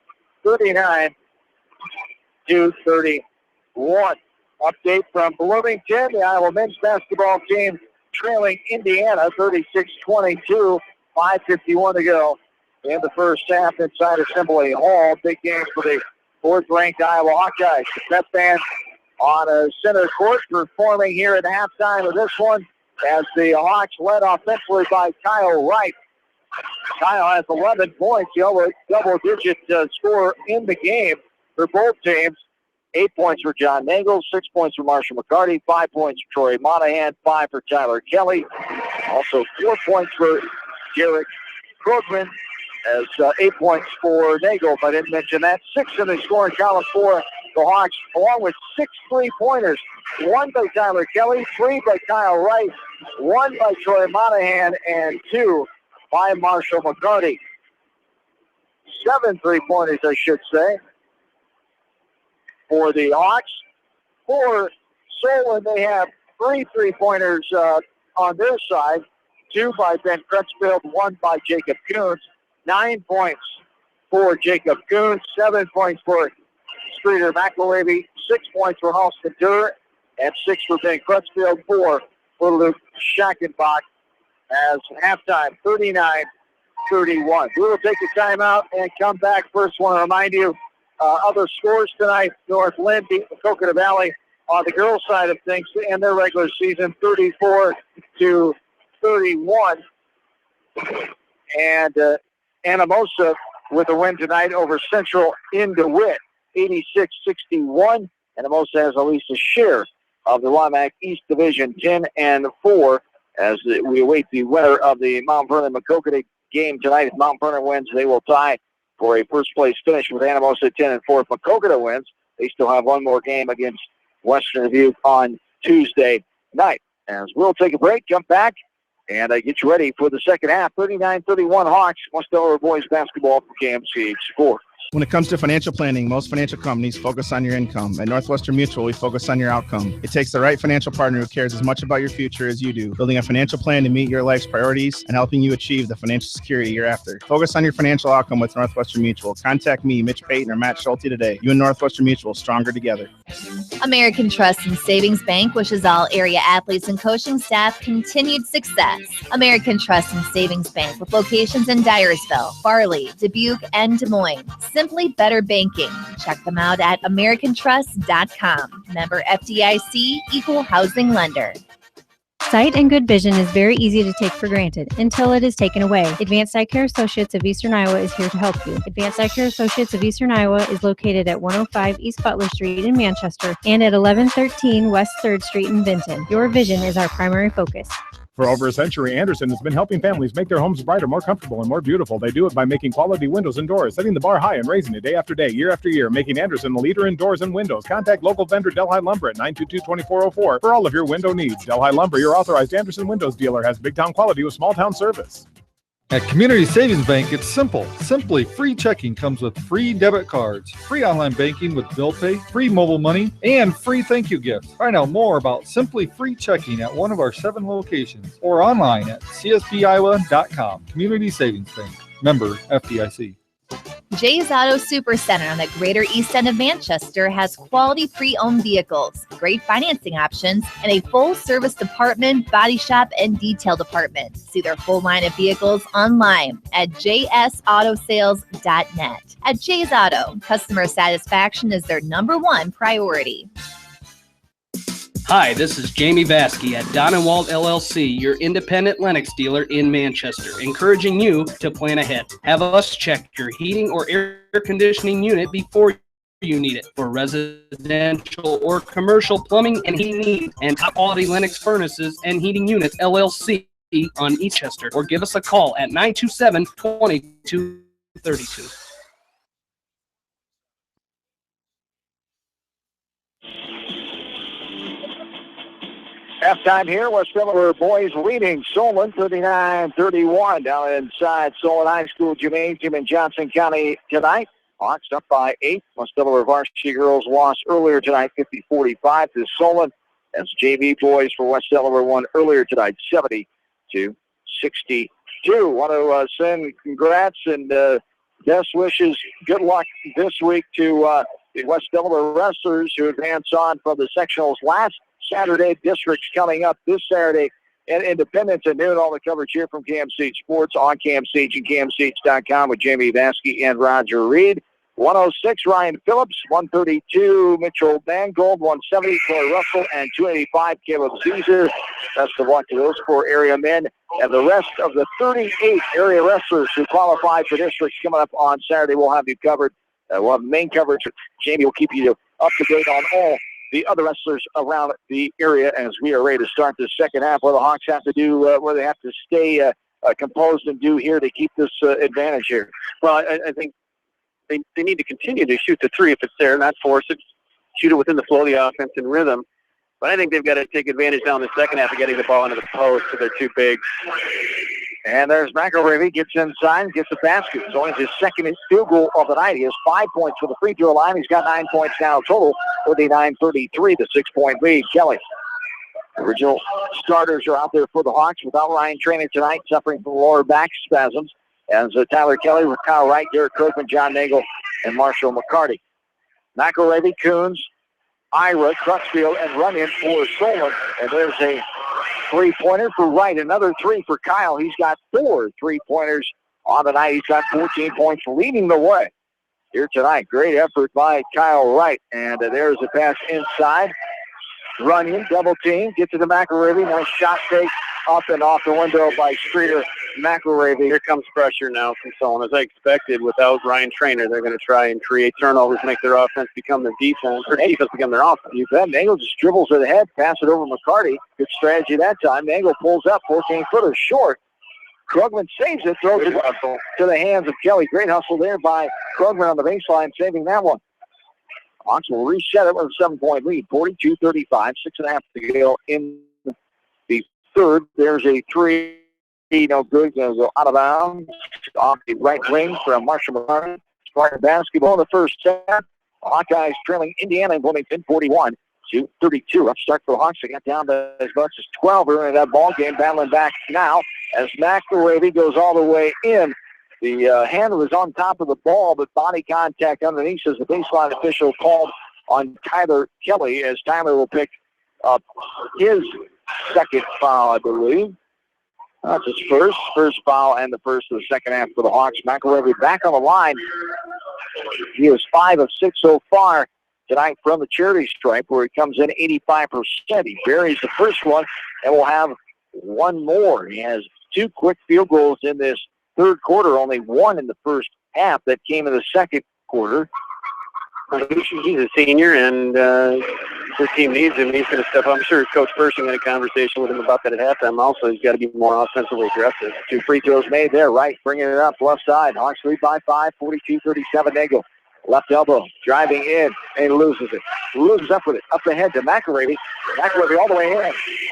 39-31. Update from Bloomington, the Iowa men's basketball team trailing Indiana 36-22, 5:51 to go in the first half inside Assembly Hall. Big game for the fourth-ranked Iowa Hawkeyes. The Pep band on a center court performing here at halftime of this one as the Hawks led offensively by Kyle Wright. Kyle has 11 points, the double-digit score in the game for both teams. 8 points for John Nagel, 6 points for Marshall McCarty, 5 points for Troy Monahan, 5 for Tyler Kelly. Also 4 points for Jarek Krugman, as 8 points for Nagel, if I didn't mention that. 6 in the scoring column for the Hawks, along with 6 3-pointers. 1 by Tyler Kelly, 3 by Kyle Wright, 1 by Troy Monahan, and 2 by Marshall McCarty. 7 3-pointers, I should say, for the Hawks. For Solon, they have 3 3-pointers on their side. 2 by Ben Crutchfield, 1 by Jacob Coons. 9 points for Jacob Coons, 7 points for Streeter McElravy, 6 points for Halston Durr, and 6 for Ben Crutchfield, 4 for Luke Schackenbach. As halftime, 39-31. We will take a timeout and come back. First, want to remind you other scores tonight. North Lynn beat Coconut Valley on the girls' side of things to end their regular season 34-31. And Anamosa with a win tonight over Central in DeWitt, 86-61. Anamosa has at least a share of the WAMAC East Division 10-4 as we await the winner of the Mount Vernon-Maquoketa game tonight. If Mount Vernon wins, they will tie for a first-place finish with Anamosa 10-4. If Maquoketa wins, they still have one more game against Western Dubuque on Tuesday night. As we'll take a break, come back, and get you ready for the second half. 39-31 Hawks, West Delaware boys basketball for KMCH Sports. When it comes to financial planning, most financial companies focus on your income. At Northwestern Mutual, we focus on your outcome. It takes the right financial partner who cares as much about your future as you do, building a financial plan to meet your life's priorities and helping you achieve the financial security you're after. Focus on your financial outcome with Northwestern Mutual. Contact me, Mitch Payton, or Matt Schulte today. You and Northwestern Mutual, stronger together. American Trust and Savings Bank wishes all area athletes and coaching staff continued success. American Trust and Savings Bank with locations in Dyersville, Farley, Dubuque, and Des Moines. Simply better banking. Check them out at americantrust.com. Member FDIC, equal housing lender. Sight and good vision is very easy to take for granted until it is taken away. Advanced Eye Care Associates of Eastern Iowa is here to help you. Advanced Eye Care Associates of Eastern Iowa is located at 105 East Butler Street in Manchester and at 1113 West 3rd Street in Vinton. Your vision is our primary focus. For over a century, Anderson has been helping families make their homes brighter, more comfortable, and more beautiful. They do it by making quality windows and doors, setting the bar high and raising it day after day, year after year, making Anderson the leader in doors and windows. Contact local vendor Delhi Lumber at 922-2404 for all of your window needs. Delhi Lumber, your authorized Anderson Windows dealer, has big town quality with small town service. At Community Savings Bank, it's simple. Simply free checking comes with free debit cards, free online banking with bill pay, free mobile money, and free thank you gifts. Find out more about Simply Free Checking at one of our 7 locations or online at csbiowa.com. Community Savings Bank. Member FDIC. Jay's Auto Supercenter on the Greater East End of Manchester has quality pre-owned vehicles, great financing options, and a full-service department, body shop, and detail department. See their full line of vehicles online at jsautosales.net. At Jay's Auto, customer satisfaction is their #1 priority. Hi, this is Jamie Vasky at Don & Walt LLC, your independent Lennox dealer in Manchester, encouraging you to plan ahead. Have us check your heating or air conditioning unit before you need it for residential or commercial plumbing and heating needs, and top quality Lennox furnaces and heating units LLC on Eastchester, or give us a call at 927-2232. Halftime here, West Delaware boys leading Solon 39-31 down inside Solon High School gymnasium in Johnson County tonight. Hawks up by 8. West Delaware varsity girls lost earlier tonight, 50-45 to Solon. As JV boys for West Delaware won earlier tonight, 70-62. Want to send congrats and best wishes, good luck this week to the West Delaware wrestlers who advance on from the sectionals last Saturday. Districts coming up this Saturday at Independence at noon. All the coverage here from CamSage Sports on CamSage and CamSage.com with Jamie Vasky and Roger Reed. 106, Ryan Phillips. 132, Mitchell Mangold. 170, Troy Russell. And 285, Caleb Caesar. Best of luck to those 4 area men. And the rest of the 38 area wrestlers who qualified for districts coming up on Saturday, we'll have you covered. We'll have main coverage. Jamie will keep you up to date on all the other wrestlers around the area as we are ready to start the second half. What the Hawks have to do, where they have to stay composed and do here to keep this advantage here. Well, I think they need to continue to shoot the 3 if it's there, not force it. Shoot it within the flow of the offense and rhythm. But I think they've got to take advantage now in the second half of getting the ball into the post, so they're too big. And there's McElravy, gets inside, gets the basket. It's only his second field goal of the night. He has 5 points for the free throw line. He's got 9 points now total, 39-33, the 6-point lead. Kelly. Original starters are out there for the Hawks without Ryan Trainer tonight, suffering from lower back spasms. As Tyler Kelly with Kyle Wright, Derek Krugman, John Nagel, and Marshall McCarty. McElravy, Coons, Ira, Crutchfield, and Runyon for Solon. And there's a 3-pointer for Wright. Another 3 for Kyle. He's got 4 3-pointers on the night. He's got 14 points leading the way here tonight. Great effort by Kyle Wright. And there's a pass inside. Runyon, double team, gets to the McElravy. Nice shot take up and off the window by Streeter. McElravy. Here comes pressure now from Solon. As I expected, without Ryan Trainer, they're going to try and create turnovers, make their offense become their defense, or defense become their offense. You bet. Nagel just dribbles to the head, pass it over McCarty. Good strategy that time. Nagel pulls up, 14-footer short. Krugman saves it, throws it to the hands of Kelly. Great hustle there by Krugman on the baseline, saving that one. Hawks will reset it with a 7-point lead, 42-35, 6.5 to go in the third. There's a 3. No good. Going to go out of bounds off the right wing from Marshall McCarty. Spartan basketball in the first half. Hawkeyes trailing Indiana and Bloomington 41-32. Up start for the Hawks. They got down to as much as 12 early in that ball game. Battling back now as McElravy goes all the way in. The hand was on top of the ball, but body contact underneath as the baseline official called on Tyler Kelly, as Tyler will pick up his second foul, I believe. That's his first foul, and the first of the second half for the Hawks. McElravy back on the line. He is 5 of 6 so far tonight from the charity stripe, where he comes in 85%. He buries the first one, and will have one more. He has 2 quick field goals in this third quarter, only 1 in the first half that came in the second quarter. He's a senior, and his team needs him. He's going to step up. I'm sure Coach Pershing had a conversation with him about that at halftime. Also, he's got to be more offensively aggressive. 2 free throws made there. Right, bringing it up left side. Hawks lead by 5, 42-37. Nagel. Left elbow, driving in, and loses it. Loses up with it. Up ahead to McElravy. McElravy all the way in.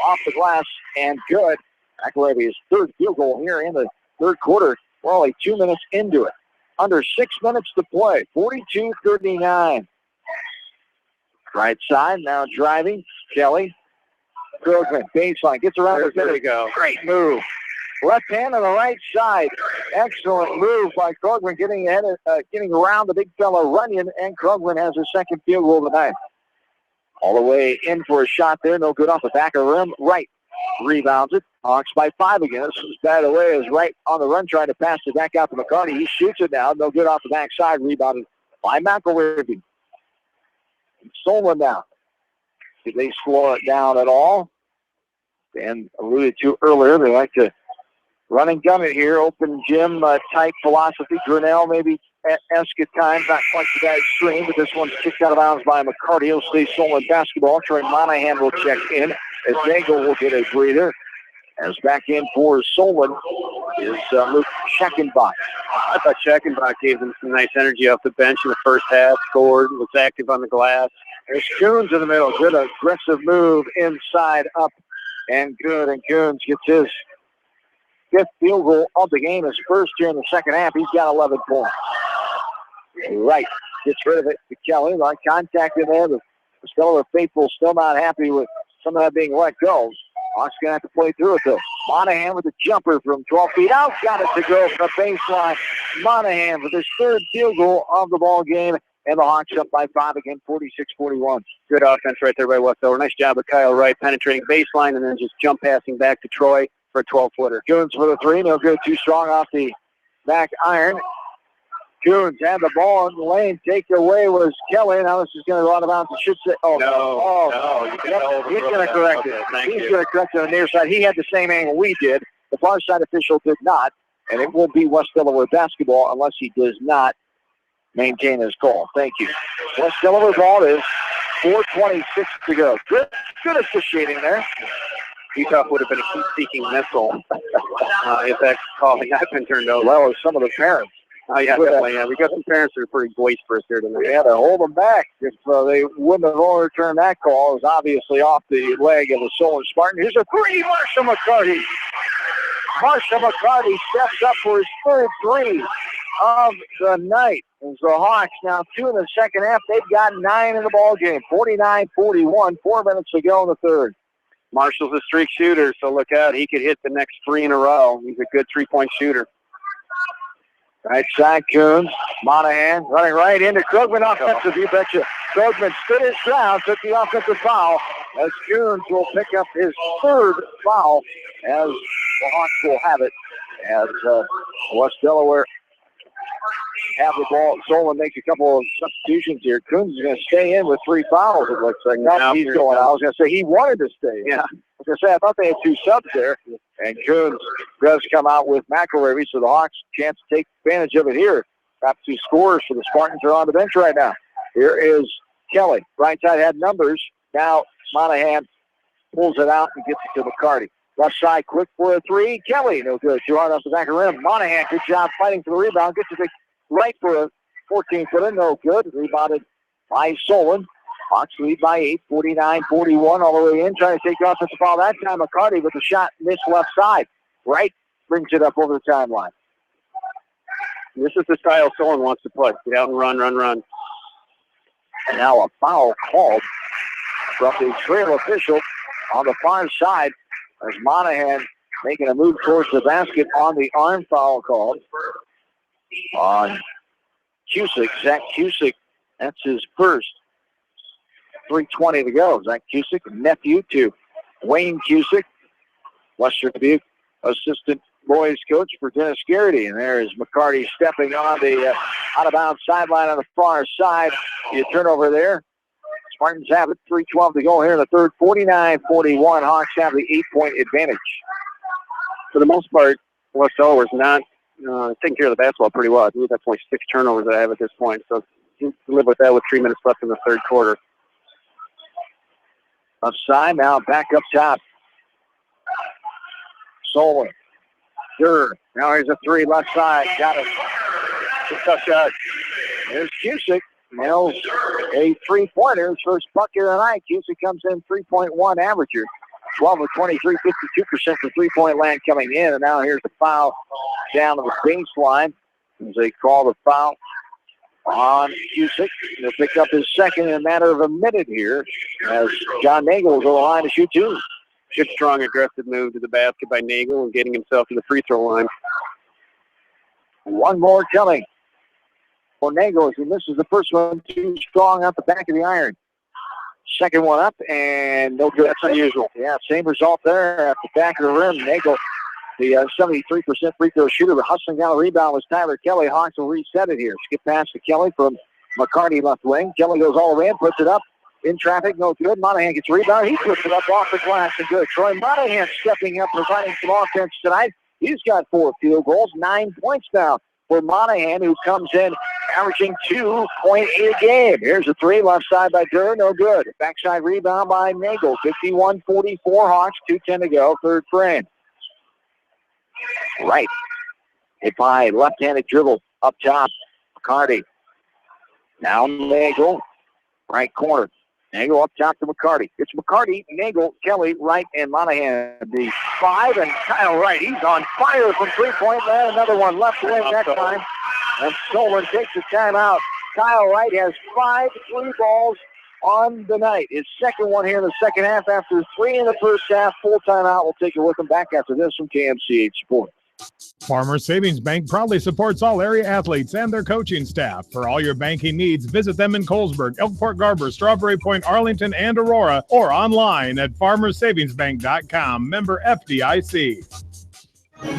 Off the glass, and good. McElravy's third field goal here in the third quarter. We're only 2 minutes into it. Under 6 minutes to play. 42-39. Right side, now driving. Kelly. Krugman, baseline, gets around. There we go. Great move. Left hand on the right side. Excellent move by Krugman, getting around the big fella Runyon, and Krugman has his second field goal of the night. All the way in for a shot there. No good off the back of the rim. Right rebounds it. Hawks by 5 again. This is batted away as Right on the run, trying to pass it back out to McCarty. He shoots it now. No good off the backside. Rebounded by McElravy. Solon now. Did they slow it down at all? Dan alluded to earlier, they like to run and gun it here. Open gym type philosophy. Grinnell maybe esque at times, not quite to that extreme, but this one's kicked out of bounds by McCarty. He'll stay Solon basketball. Troy Monahan will check in as Nagel will get a breather. As back in for Solon is Luke Scheckenbach. I thought Scheckenbach gave them some nice energy off the bench in the first half, scored, was active on the glass. There's Coons in the middle. Good aggressive move inside up and good. And Coons gets his 5th field goal of the game, his first here in the second half. He's got 11 points. Right. Gets rid of it to Kelly. On contact in there. The Delaware faithful still not happy with some of that being let go. Hawks going to have to play through it, though. Monahan with a jumper from 12 feet out. Got it to go from the baseline. Monahan with his 3rd field goal of the ball game. And the Hawks up by 5 again, 46-41. Good offense right there by West Delaware. Nice job of Kyle Wright penetrating baseline and then just jump passing back to Troy for a 12-footer. Coons for the 3. No good. Too strong off the back iron. Coons had the ball in the lane. Take away was Kelly. Now this is going to go out of bounds. It should say, No. He's going to correct it. He's going to correct it on the near side. He had the same angle we did. The far side official did not. And it will be West Delaware basketball unless he does not maintain his call. Thank you. West Delaware ball is 4:26 to go. Good officiating there. Utah would have been a heat-seeking missile if that calling had been turned over. Well, as some of the parents. Oh, yeah, definitely. Yeah. We got some parents that are pretty boisterous here tonight. They had to hold them back. If they wouldn't have overturned that call, it was obviously off the leg of the Solon Spartan. Here's a 3, Marshall McCarty. Marshall McCarty steps up for his 3rd 3 of the night. As the Hawks now 2 in the second half. They've got 9 in the ball game. 49-41, 4 minutes to go in the 3rd. Marshall's a streak shooter, so look out. He could hit the next 3 in a row. He's a good 3-point shooter. Right side, Coons. Monahan running right into Krugman offensive. You betcha. Krugman stood his ground, took the offensive foul, as Coons will pick up his 3rd foul, as the Hawks will have it, as West Delaware have the ball. Solon makes a couple of substitutions here. Coons is going to stay in with 3 fouls, it looks like. No, he's going out. I was going to say he wanted to stay in. Yeah. I was going to say I thought they had 2 subs there. And Coons does come out with McElravy, so the Hawks chance to take advantage of it here. Top 2 scorers for the Spartans are on the bench right now. Here is Kelly. Right side had numbers. Now Monahan pulls it out and gets it to McCarty. Left side, quick for a 3. Kelly, no good. Too hard off the back of the rim. Monahan, good job fighting for the rebound. Gets it right for a 14-footer, no good. Rebounded by Solon. Hawks lead by 8, 49-41 all the way in. Trying to take the offensive foul that time. McCarty with the shot missed left side. Right brings it up over the timeline. This is the style Solon wants to play. Get out and run. And now a foul called from the trail official on the far side as Monahan making a move towards the basket on the arm foul called on Cusick. Zach Cusick, that's his first. 3:20 to go. Zach Cusick, nephew to Wayne Cusick, Western Dubuque assistant boys coach for Dennis Garrity. And there is McCarty stepping on the out-of-bounds sideline on the far side. You turn over there. Spartans have it. 3:12 to go here in the 3rd. 49-41. Hawks have the 8-point advantage. For the most part, West Delaware's not taking care of the basketball pretty well. I believe that's only 6 turnovers that I have at this point. So you can live with that with 3 minutes left in the 3rd quarter. Upside, now back up top. Solon. Durr. Now here's a 3 left side. Got it. Tough shot. There's Cusick. Nails a 3-pointer. His first bucket of the night. Cusick comes in 3.1 averager. 12 of 23, 52% from 3-point land coming in. And now here's the foul down to the baseline. As they call the foul on Cusick. He'll pick up his 2nd in a matter of a minute here as John Nagel will go to the line to shoot 2. Good, strong, aggressive move to the basket by Nagel and getting himself to the free throw line. One more coming for Nagel as he misses the first one. Too strong out the back of the iron. Second one up and no good. That's unusual. Yeah, same result there at the back of the rim. Nagel, the 73% free throw shooter, but hustling down the rebound was Tyler Kelly. Hawks will reset it here. Skip pass to Kelly from McCarty left wing. Kelly goes all the way in, puts it up. In traffic, no good. Monahan gets a rebound. He puts it up off the glass and good. Troy Monahan stepping up, providing some offense tonight. He's got 4 field goals, 9 points now for Monahan, who comes in averaging 2.8 a game. Here's a 3 left side by Durr, no good. Backside rebound by Nagel. 51-44 Hawks, 2:10 to go, 3rd frame. Right. Hit by left-handed dribble up top. McCarty. Now Nagel. Right corner. Nagel up top to McCarty. It's McCarty, Nagel, Kelly, Wright, and Monahan. The 5, and Kyle Wright. He's on fire from three-point land. Another one left wing that time. And Solon takes the timeout. Kyle Wright has 5 free balls on the night. His second one here in the second half after 3 in the first half. Full timeout. We'll take it with him back after this from KMCH Sports. Farmers Savings Bank proudly supports all area athletes and their coaching staff. For all your banking needs, visit them in Colesburg, Elkport Garber, Strawberry Point, Arlington, and Aurora, or online at farmersavingsbank.com. Member FDIC.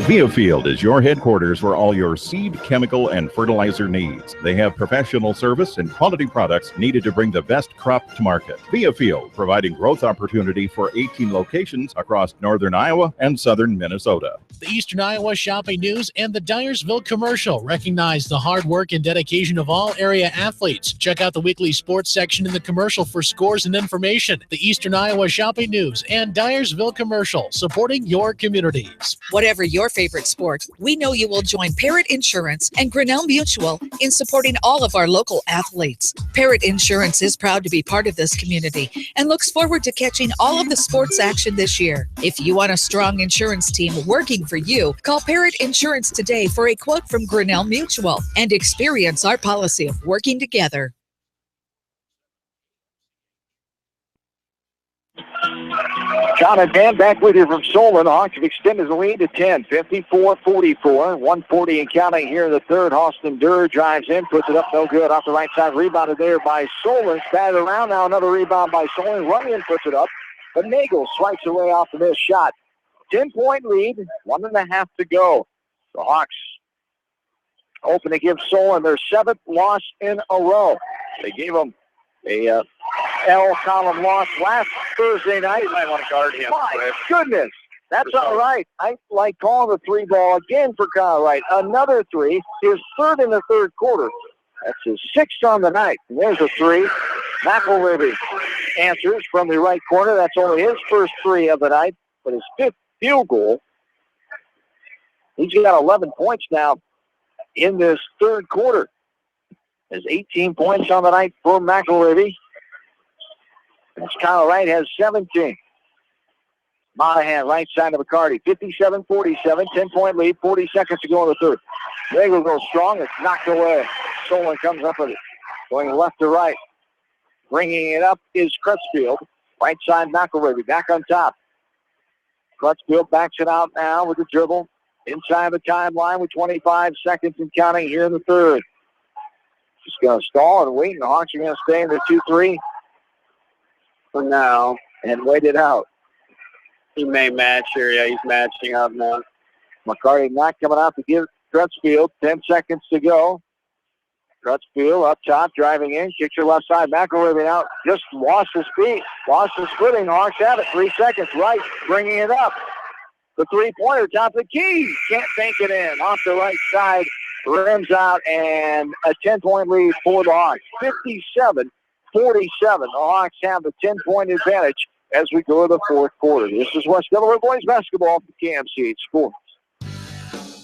Viafield is your headquarters for all your seed, chemical, and fertilizer needs. They have professional service and quality products needed to bring the best crop to market. Viafield, providing growth opportunity for 18 locations across northern Iowa and southern Minnesota. The Eastern Iowa Shopping News and the Dyersville Commercial recognize the hard work and dedication of all area athletes. Check out the weekly sports section in the commercial for scores and information. The Eastern Iowa Shopping News and Dyersville Commercial, supporting your communities. Whatever your favorite sport, we know you will join Parrott Insurance and Grinnell Mutual in supporting all of our local athletes. Parrott Insurance is proud to be part of this community and looks forward to catching all of the sports action this year. If you want a strong insurance team working for you, call Parrott Insurance today for a quote from Grinnell Mutual and experience our policy of working together. John and Dan back with you from Solon. Hawks have extended the lead to 10, 54-44, 140 and counting here in the third. Austin Durr drives in, puts it up, no good. Off the right side, rebounded there by Solon. Batted around, now another rebound by Solon. Runyon puts it up, but Nagel swipes away off the missed shot. 10-point lead, 1.5 to go. The Hawks open to give Solon their 7th loss in a row. They gave them a L column loss last Thursday night. You might want to guard him. My goodness, that's all right. I like calling the 3 ball again for Kyle Wright. Another 3, his 3rd in the third quarter. That's his 6th on the night. And there's a 3. McElravy answers from the right corner. That's only his first 3 of the night, but his 5th field goal. He's got 11 points now in this third quarter. There's 18 points on the night for McElravy. As Kyle Wright has 17. Monahan, right side of McCarty, 57-47, 10-point lead, 40 seconds to go in the third. Nagel goes strong, it's knocked away. Solon comes up with it, going left to right. Bringing it up is Crutchfield. Right side, McElravy, back on top. Crutchfield backs it out now with the dribble. Inside the timeline with 25 seconds and counting here in the third. Just going to stall and wait, and the Hawks are going to stay in the 2-3 for now and wait it out. He may match here. Yeah, he's matching up now. McCarty not coming out to give Crutchfield. 10 seconds to go. Crutchfield up top, driving in, kicks her left side. McElravy out, just lost his feet, lost his footing. Hawks have it. 3 seconds. Right, bringing it up. The three-pointer, top of the key. Can't bank it in. Off the right side, rims out, and a 10-point lead for the Hawks. 57-47. The Hawks have the 10-point advantage as we go to the fourth quarter. This is West Delaware boys basketball for KMCH Sports.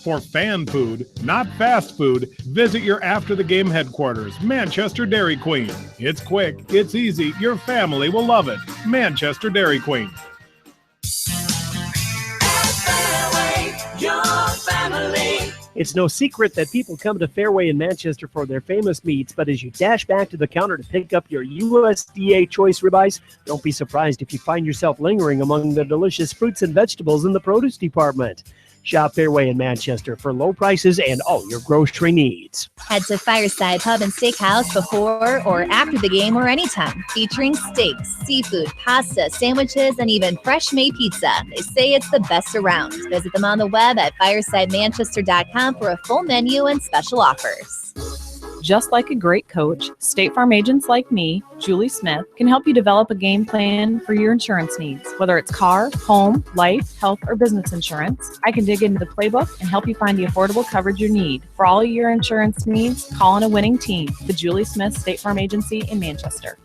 For fan food, not fast food, visit your after-the-game headquarters, Manchester Dairy Queen. It's quick, it's easy, your family will love it. Manchester Dairy Queen. Your family. It's no secret that people come to Fairway in Manchester for their famous meats, but as you dash back to the counter to pick up your USDA choice ribeyes, don't be surprised if you find yourself lingering among the delicious fruits and vegetables in the produce department. Shop Fairway in Manchester for low prices and all your grocery needs. Head to Fireside Pub and Steakhouse before or after the game or anytime, featuring steaks, seafood, pasta, sandwiches, and even fresh-made pizza. They say it's the best around. Visit them on the web at firesidemanchester.com for a full menu and special offers. Just like a great coach, State Farm agents like me, Julie Smith, can help you develop a game plan for your insurance needs. Whether it's car, home, life, health, or business insurance, I can dig into the playbook and help you find the affordable coverage you need. For all your insurance needs, call on a winning team. The Julie Smith State Farm Agency in Manchester.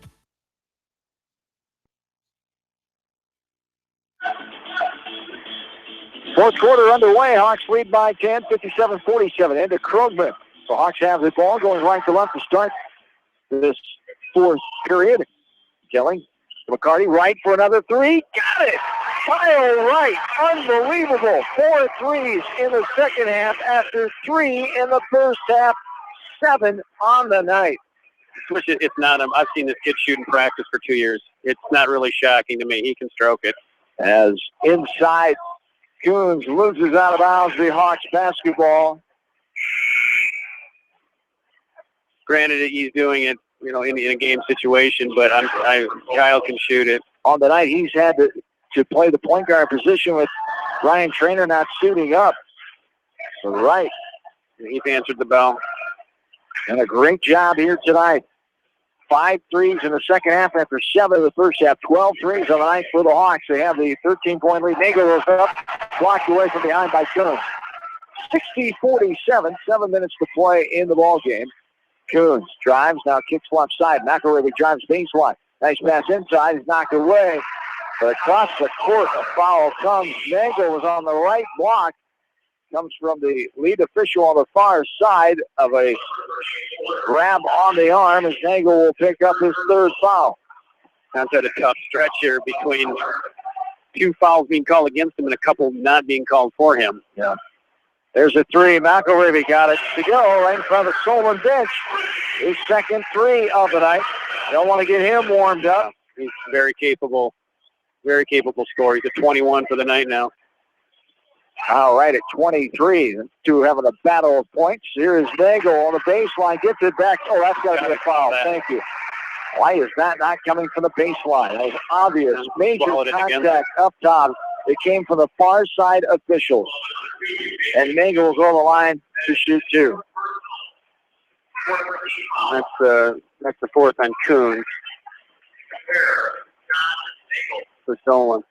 Fourth quarter underway. Hawks lead by 10, 57-47. Into Krogman. The Hawks have the ball going right to left to start this fourth period. Kelly, McCarty, right for another three. Got it! Kyle Wright, unbelievable. 4 threes in the second half after 3 in the first half. 7 on the night. It's not him. I've seen this kid shoot in practice for 2 years. It's not really shocking to me. He can stroke it. As inside, Coons loses out of bounds the Hawks basketball. Granted, he's doing it, in a game situation, but Kyle can shoot it. On the night, he's had to play the point guard position with Ryan Trainer not suiting up. So right. He's answered the bell. And a great job here tonight. 5 threes in the second half after 7 in the first half. 12 threes on the night for the Hawks. They have the 13-point lead. Nagel goes up, blocked away from behind by Coons. 60-47, 7 minutes to play in the ball game. Coons drives, now kicks left side. McElravy drives baseline. Nice pass inside. He's knocked away. But across the court, a foul comes. Nagel was on the right block. Comes from the lead official on the far side of a grab on the arm as Nagel will pick up his 3rd foul. Sounds had a tough stretch here between 2 fouls being called against him and a couple not being called for him. Yeah. There's a 3. McElravy got it to go right in front of the Solon bench. His second 3 of the night. Don't want to get him warmed up. He's very capable scorer. He's a 21 for the night now. All right, at 23. The two having a battle of points. Here is Nagel on the baseline. Gets it back. Oh, that's got to be a foul. Thank you. Why is that not coming from the baseline? That was obvious. Major contact up top. It came from the far side officials. And Nagel was on the line to shoot 2. That's the 4th on Coons. For Solon.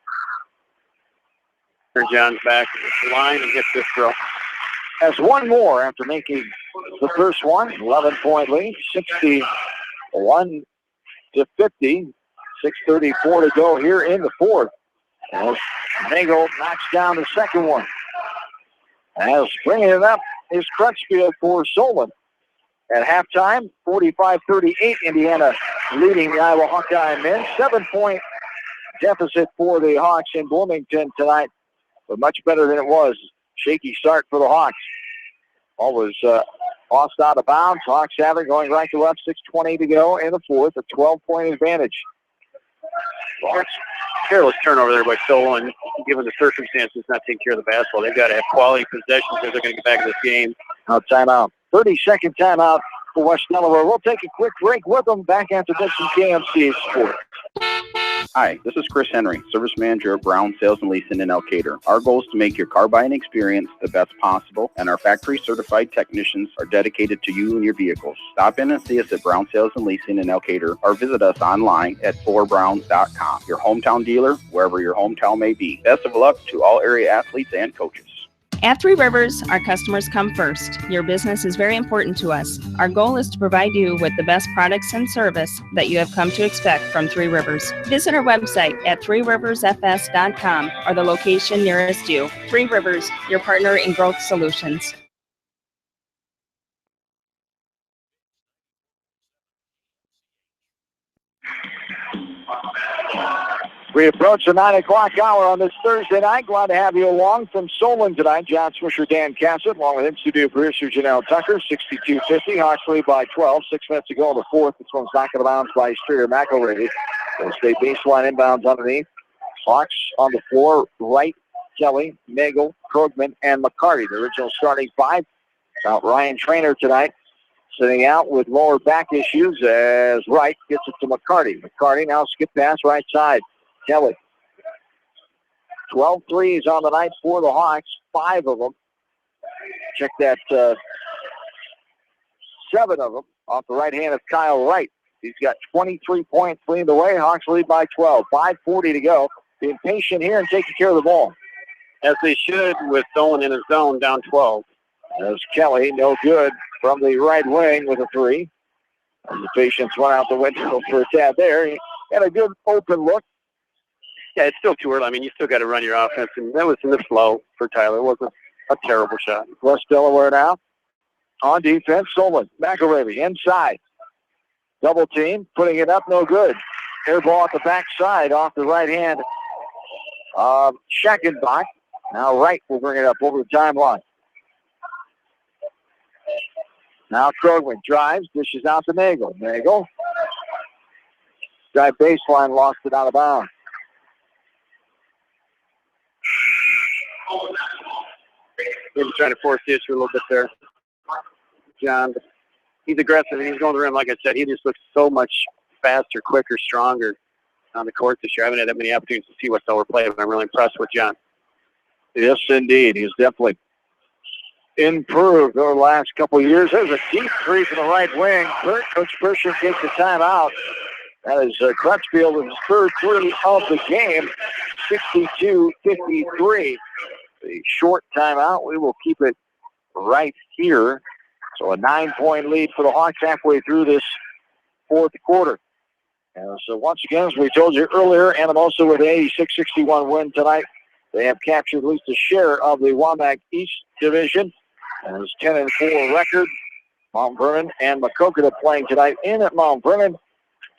John's back to the line and hits this throw. Has one more after making the first one. 11-point lead, 61-50. 6:34 to go here in the 4th. As Nagel knocks down the second one. As bringing it up is Crutchfield for Solon. At halftime, 45-38, Indiana leading the Iowa Hawkeye men. 7-point deficit for the Hawks in Bloomington tonight. But much better than it was. Shaky start for the Hawks. Ball was lost out of bounds. Hawks have it going right to left. 6:20 to go in the 4th. A 12-point advantage. Hawks, careless turnover there by Solon. Given the circumstances, not taking care of the basketball. They've got to have quality possessions if they're going to get back in this game. Now timeout. 30-second timeout for West Delaware. We'll take a quick break with them back after this in KMC Sports. Hi, this is Chris Henry, Service Manager of Brown Sales and Leasing in Elkader. Our goal is to make your car buying experience the best possible, and our factory-certified technicians are dedicated to you and your vehicles. Stop in and see us at Brown Sales and Leasing in Elkader, or visit us online at forbrowns.com. Your hometown dealer, wherever your hometown may be. Best of luck to all area athletes and coaches. At Three Rivers, our customers come first. Your business is very important to us. Our goal is to provide you with the best products and service that you have come to expect from Three Rivers. Visit our website at threeriversfs.com or the location nearest you. Three Rivers, your partner in growth solutions. We approach the 9 o'clock hour on this Thursday night. Glad to have you along from Solon tonight. John Swisher, Dan Cassett, along with in-studio producer Janelle Tucker. 62-50, Hawks lead by 12. 6 minutes to go in the 4th. This one's knocked out of bounds by Streeter McElravy. They'll stay baseline inbounds underneath. Hawks on the floor, Wright, Kelly, Nagel, Krogman, and McCarty. The original starting 5. Without Ryan Trainer tonight. Sitting out with lower back issues as Wright gets it to McCarty. McCarty now skip pass right side. Kelly. 12 threes on the night for the Hawks, 5 of them. Check that, 7 of them off the right hand of Kyle Wright. He's got 23 points leading the way. Hawks lead by 12. 5:40 to go. Being patient here and taking care of the ball. As they should with Solon in his zone, down 12. There's Kelly, no good from the right wing with a 3. And the patience went out the window for a tad there. He had a good open look. Yeah, it's still too early. I mean, you still got to run your offense, and that was in the flow for Tyler. It wasn't a terrible shot. West Delaware now. On defense, Solon. McElravy inside. Double team, putting it up, no good. Air ball at the backside off the right hand. Schackenbach. Now Wright will bring it up over the timeline. Now Krogman drives, dishes out to Nagel. Nagel. Drive baseline, lost it out of bounds. Maybe trying to force the issue a little bit there, John. But he's aggressive, and he's going to the rim. Like I said, he just looks so much faster, quicker, stronger on the court this year. I haven't had that many opportunities to see what Delaware play, but I'm really impressed with John. Yes, indeed. He's definitely improved over the last couple of years. There's a deep three from the right wing. Coach Persher takes the timeout. That is Crutchfield's third three of the game, 62-53. The short timeout. We will keep it right here. So a 9-point lead for the Hawks halfway through this fourth quarter. And so once again, as we told you earlier, and I'm also with an 86-61 win tonight. They have captured at least a share of the Wamak East Division. And it's 10-4 record. Mount Vernon and Maquoketa playing tonight in at Mount Vernon.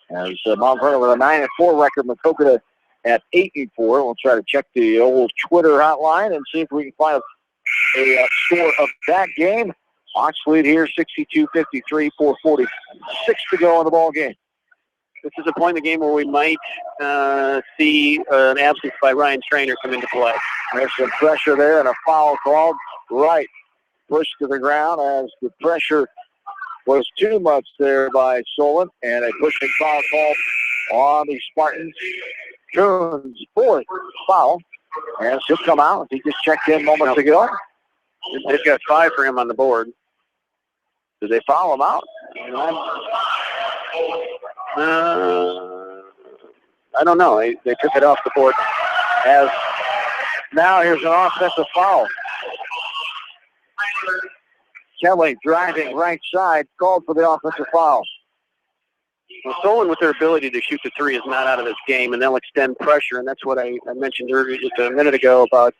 As Mount Vernon with a 9-4 record, Maquoketa at 8-4. We'll try to check the old Twitter hotline and see if we can find a score of that game. Hawks lead here, 62-53, 4:46 to go in the ball game. This is a point in the game where we might see an absence by Ryan Trainer come into play. There's some pressure there and a foul called. Right. Pushed to the ground as the pressure was too much there by Solon, and a pushing foul call on the Spartans. Coons' fourth foul, and he'll come out. He just checked in moments ago. They've got 5 for him on the board. Did they foul him out? I don't know. They took it off the board. As now here's an offensive foul. Kelly driving right side, called for the offensive foul. Well, Solon, with their ability to shoot the three, is not out of this game, and they'll extend pressure, and that's what I mentioned earlier just a minute ago about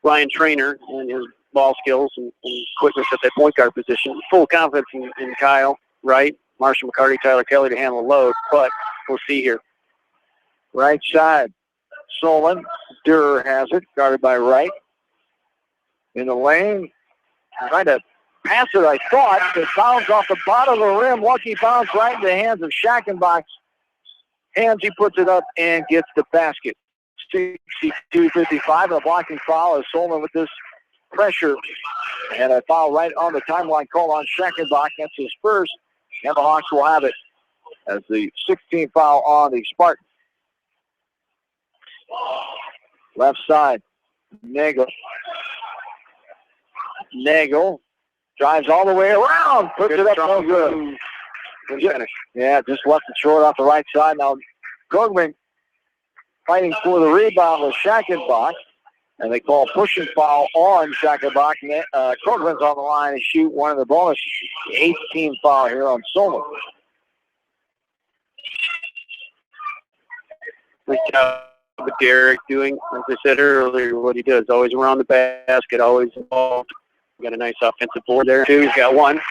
Ryan Trainer and his ball skills and quickness at that point guard position. Full confidence in Kyle, Wright, Marshall McCarty, Tyler Kelly to handle the load, but we'll see here. Right side, Solon. Durer has it, guarded by Wright. In the lane, trying to pass it, I thought. It bounds off the bottom of the rim. Lucky bounce right in the hands of Schackenbach. Hands, he puts it up and gets the basket. 62-55, and a blocking foul as Solon with this pressure. And a foul right on the timeline call on Schackenbach. That's his first, and the Hawks will have it as the 16th foul on the Spartans. Left side, Nagel. Nagel drives all the way around, puts it up, no good. Good finish. Yeah, just left it short off the right side. Now, Krogman fighting for the rebound with Schackenbach, and they call pushing foul on Schackenbach. Krogman's on the line to shoot one of the bonus. 18th foul here on Solon. Good job with Derek doing, as I said earlier, what he does. Always around the basket, always involved. Got a nice offensive board there, too. He's got one.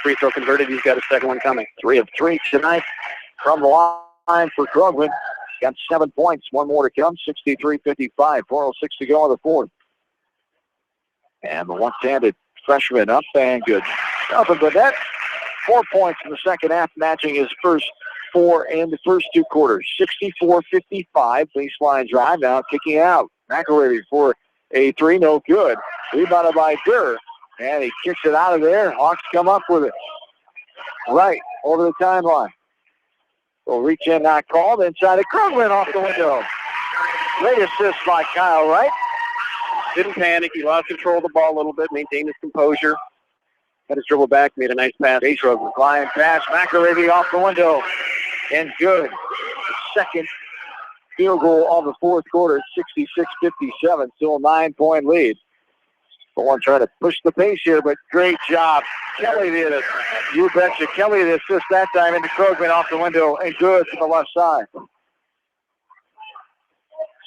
Free throw converted. He's got a second one coming. 3 of 3 tonight from the line for Krogman. Got 7 points. One more to come. 63-55. 4:06 to go in the fourth. And the one-handed freshman up and good. Nothing but that. 4 points in the second half, matching his first 4 in the first 2 quarters. 64-55. Baseline drive now kicking out. McElravy for a 3. No good. Rebounded by Durer. And he kicks it out of there. Hawks come up with it. Right over the timeline. Will reach in, not called. Inside to Krogman off the window. Great assist by Kyle Wright. Didn't panic. He lost control of the ball a little bit, maintained his composure. Had his dribble back, made a nice pass. Krogman flying pass. McElravy off the window. And good. Second field goal of the fourth quarter. 66-57. Still a 9-point lead. Solon trying to push the pace here, but great job. Kelly did it. You betcha. Kelly did assist that time into Krogman off the window, and good to the left side.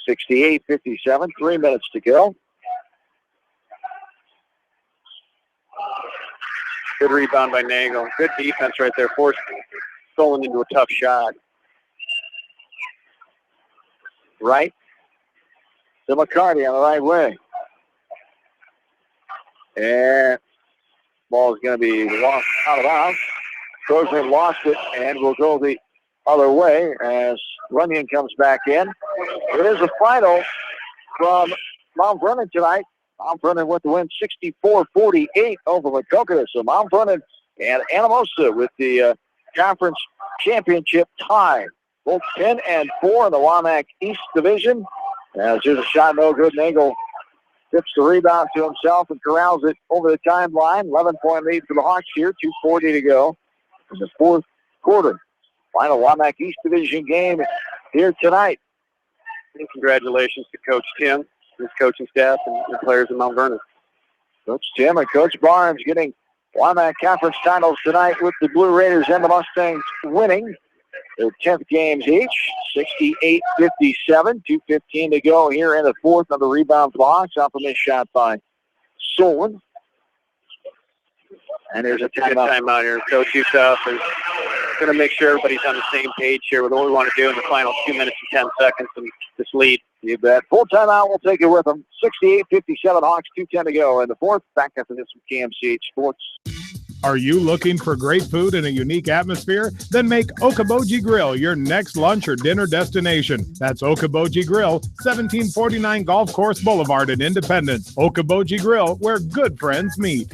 68-57, 3 minutes to go. Good rebound by Nagel. Good defense right there. Forced Solon into a tough shot. right to McCarty on the right wing. And ball is going to be lost out of bounds. Crosby lost it and will go the other way as Runyon comes back in. It is a final from Mount Vernon tonight. Mount Vernon with the win 64-48 over Maquoketa. So Mount Vernon and Anamosa with the conference championship tie. Both 10-4 in the WAMAC East Division. As there's a shot, no good. Nagel tips the rebound to himself and corrals it over the timeline. 11-point lead for the Hawks here. 2:40 to go in the fourth quarter. Final WAMAC East Division game here tonight. And congratulations to Coach Tim, his coaching staff, and players in Mount Vernon. Coach Tim and Coach Barnes getting WAMAC Conference titles tonight with the Blue Raiders and the Mustangs winning their 10th games each. 68-57, 2:15 to go here in the fourth. Another rebound for the Hawks off a missed shot by Solon. And there's a timeout here. Coach Youssef is going to make sure everybody's on the same page here with what we want to do in the final 2 minutes and 10 seconds and this lead. You bet. Full timeout, we'll take it with them. 68-57, Hawks, 2:10 to go in the fourth. Back after this from KMCH Sports. Are you looking for great food and a unique atmosphere? Then make Okoboji Grill your next lunch or dinner destination. That's Okoboji Grill, 1749 Golf Course Boulevard in Independence. Okoboji Grill, where good friends meet.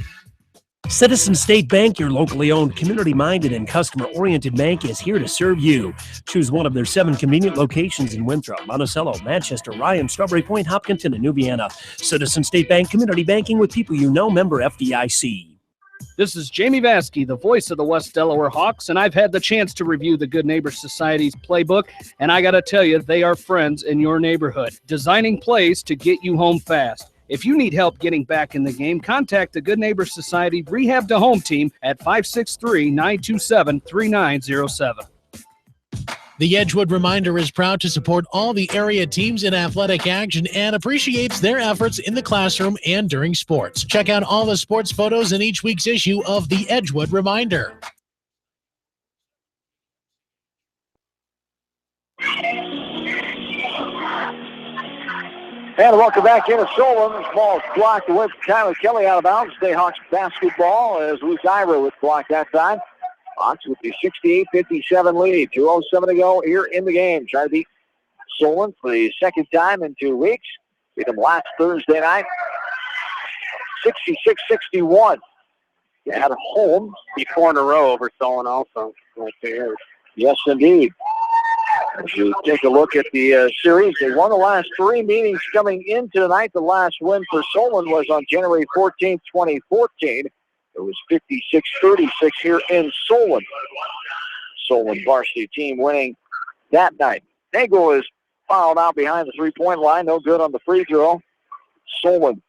Citizen State Bank, your locally owned, community-minded, and customer-oriented bank, is here to serve you. Choose one of their 7 convenient locations in Winthrop, Monticello, Manchester, Ryan, Strawberry Point, Hopkinton, and New Vienna. Citizen State Bank, community banking with people you know, member FDIC. This is Jamie Vaskey, the voice of the West Delaware Hawks, and I've had the chance to review the Good Neighbor Society's playbook, and I got to tell you, they are friends in your neighborhood, designing plays to get you home fast. If you need help getting back in the game, contact the Good Neighbor Society Rehab to Home team at 563-927-3907. The Edgewood Reminder is proud to support all the area teams in athletic action and appreciates their efforts in the classroom and during sports. Check out all the sports photos in each week's issue of the Edgewood Reminder. And welcome back into Solon. This ball is blocked away from Tyler Kelly out of bounds. Jayhawks basketball as Luke Ira was blocked that time. Hawks with the 68-57 lead. 2:07 to go here in the game. Trying to beat Solon for the second time in 2 weeks. Beat them last Thursday night. 66-61. At home. Be 4 in a row over Solon also. Yes, indeed. As you take a look at the series, they won the last 3 meetings coming into tonight. The last win for Solon was on January 14th, 2014. It was 56-36 here in Solon. Solon varsity team winning that night. Nagel is fouled out behind the three-point line. No good on the free throw. Solon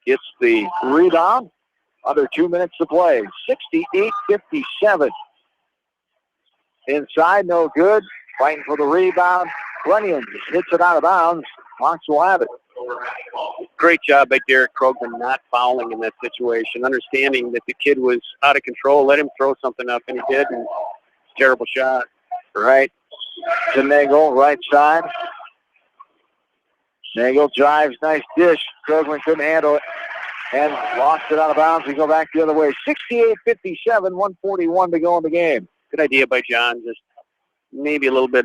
gets the rebound. Under 2 minutes to play. 68-57. Inside, no good. Fighting for the rebound. Runyon hits it out of bounds. Hawks will have it. Great job by Derek Krogman not fouling in that situation, understanding that the kid was out of control. Let him throw something up, and he did. And terrible shot. Right to Nagel, right side. Nagel drives, nice dish. Krogman couldn't handle it and lost it out of bounds. We go back the other way. 68-57, 1:41 to go in the game. Good idea by John. Just maybe a little bit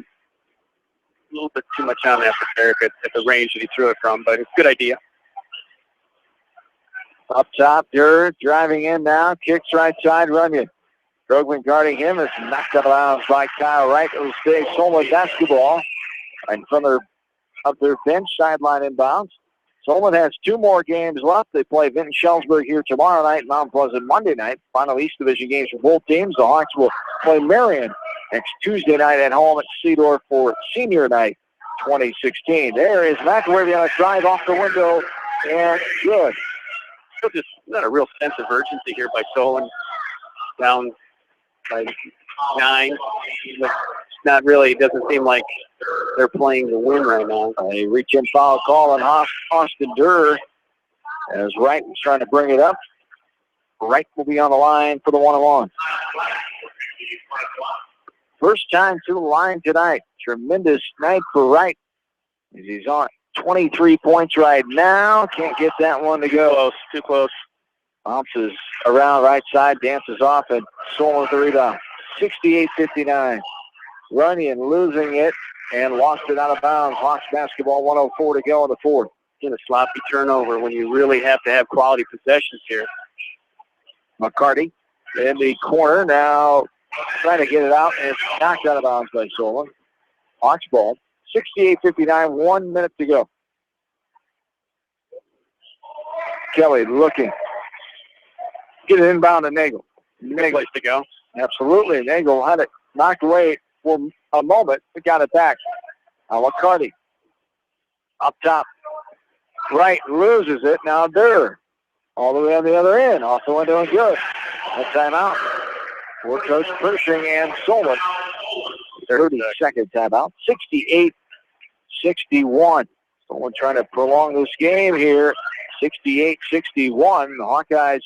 too much on that for Derek at the range that he threw it from, but it's a good idea. Up top, Durr driving in now. Kicks right side, Runyon. Krogman guarding him. Is knocked out of bounds by Kyle Wright. It will stay Solon basketball in front of their bench, sideline inbounds. Solon has 2 more games left. They play Vinton Shellsburg here tomorrow night, Mount Pleasant Monday night. Final East Division games for both teams. The Hawks will play Marion next Tuesday night at home at Cedar for senior night 2016. There is McElravy on a drive off the window, and good. So just not a real sense of urgency here by Solon. Down by 9. It's not really, it doesn't seem like they're playing to win right now. A reach-in foul call on Austin Durr as Wright was trying to bring it up. Wright will be on the line for the one-on-one. First time to the line tonight. Tremendous night for Wright. He's on 23 points right now. Can't get that one to go. Close, too close. Bounces around right side, dances off, and Solon the rebound. 68-59. Runyon losing it and lost it out of bounds. Hawks basketball, 1:04 to go in the fourth. Get a sloppy turnover when you really have to have quality possessions here. McCarty in the corner now trying to get it out, and it's knocked out of bounds by Solon. Hawks ball, 68-59, 1 minute to go. Kelly looking. Get it inbound to Nagel. Good place to go. Absolutely. Nagel had it knocked away for a moment, but got it back. McCarty up top. Right, loses it. Now Durr all the way on the other end. Also doing good. A timeout for Coach Pershing and Solon. 30-second timeout. 68-61. Solon trying to prolong this game here. 68-61. The Hawkeyes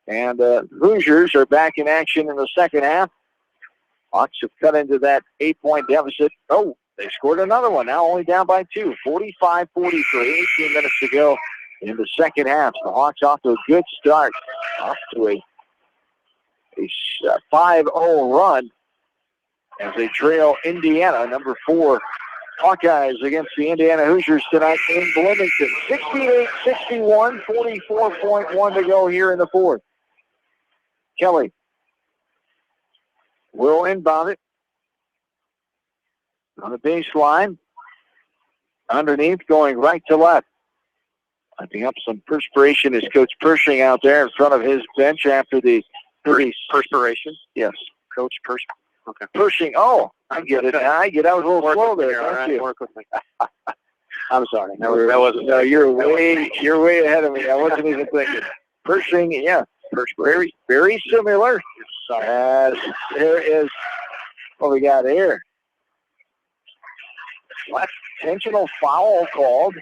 and Hoosiers are back in action in the second half. Hawks have cut into that 8-point deficit. Oh, they scored another one. Now only down by 2. 45-43. 18 minutes to go in the second half. The Hawks off to a good start. Off to a 5-0 run as they trail Indiana, number 4. Hawkeyes against the Indiana Hoosiers tonight in Bloomington. 68-61, 44.1 to go here in the fourth. Kelly will inbound it on the baseline. Underneath, going right to left. Wiping up some perspiration is Coach Pershing out there in front of his bench after the perspiration. Yes, Coach Pershing. Okay. Pershing. Oh, I get it. I was a little slow there. Work with me. I'm sorry. That wasn't. No, you're way ahead of me. I wasn't even thinking. Pershing, yeah, very similar. As there is what we got here. Intentional foul called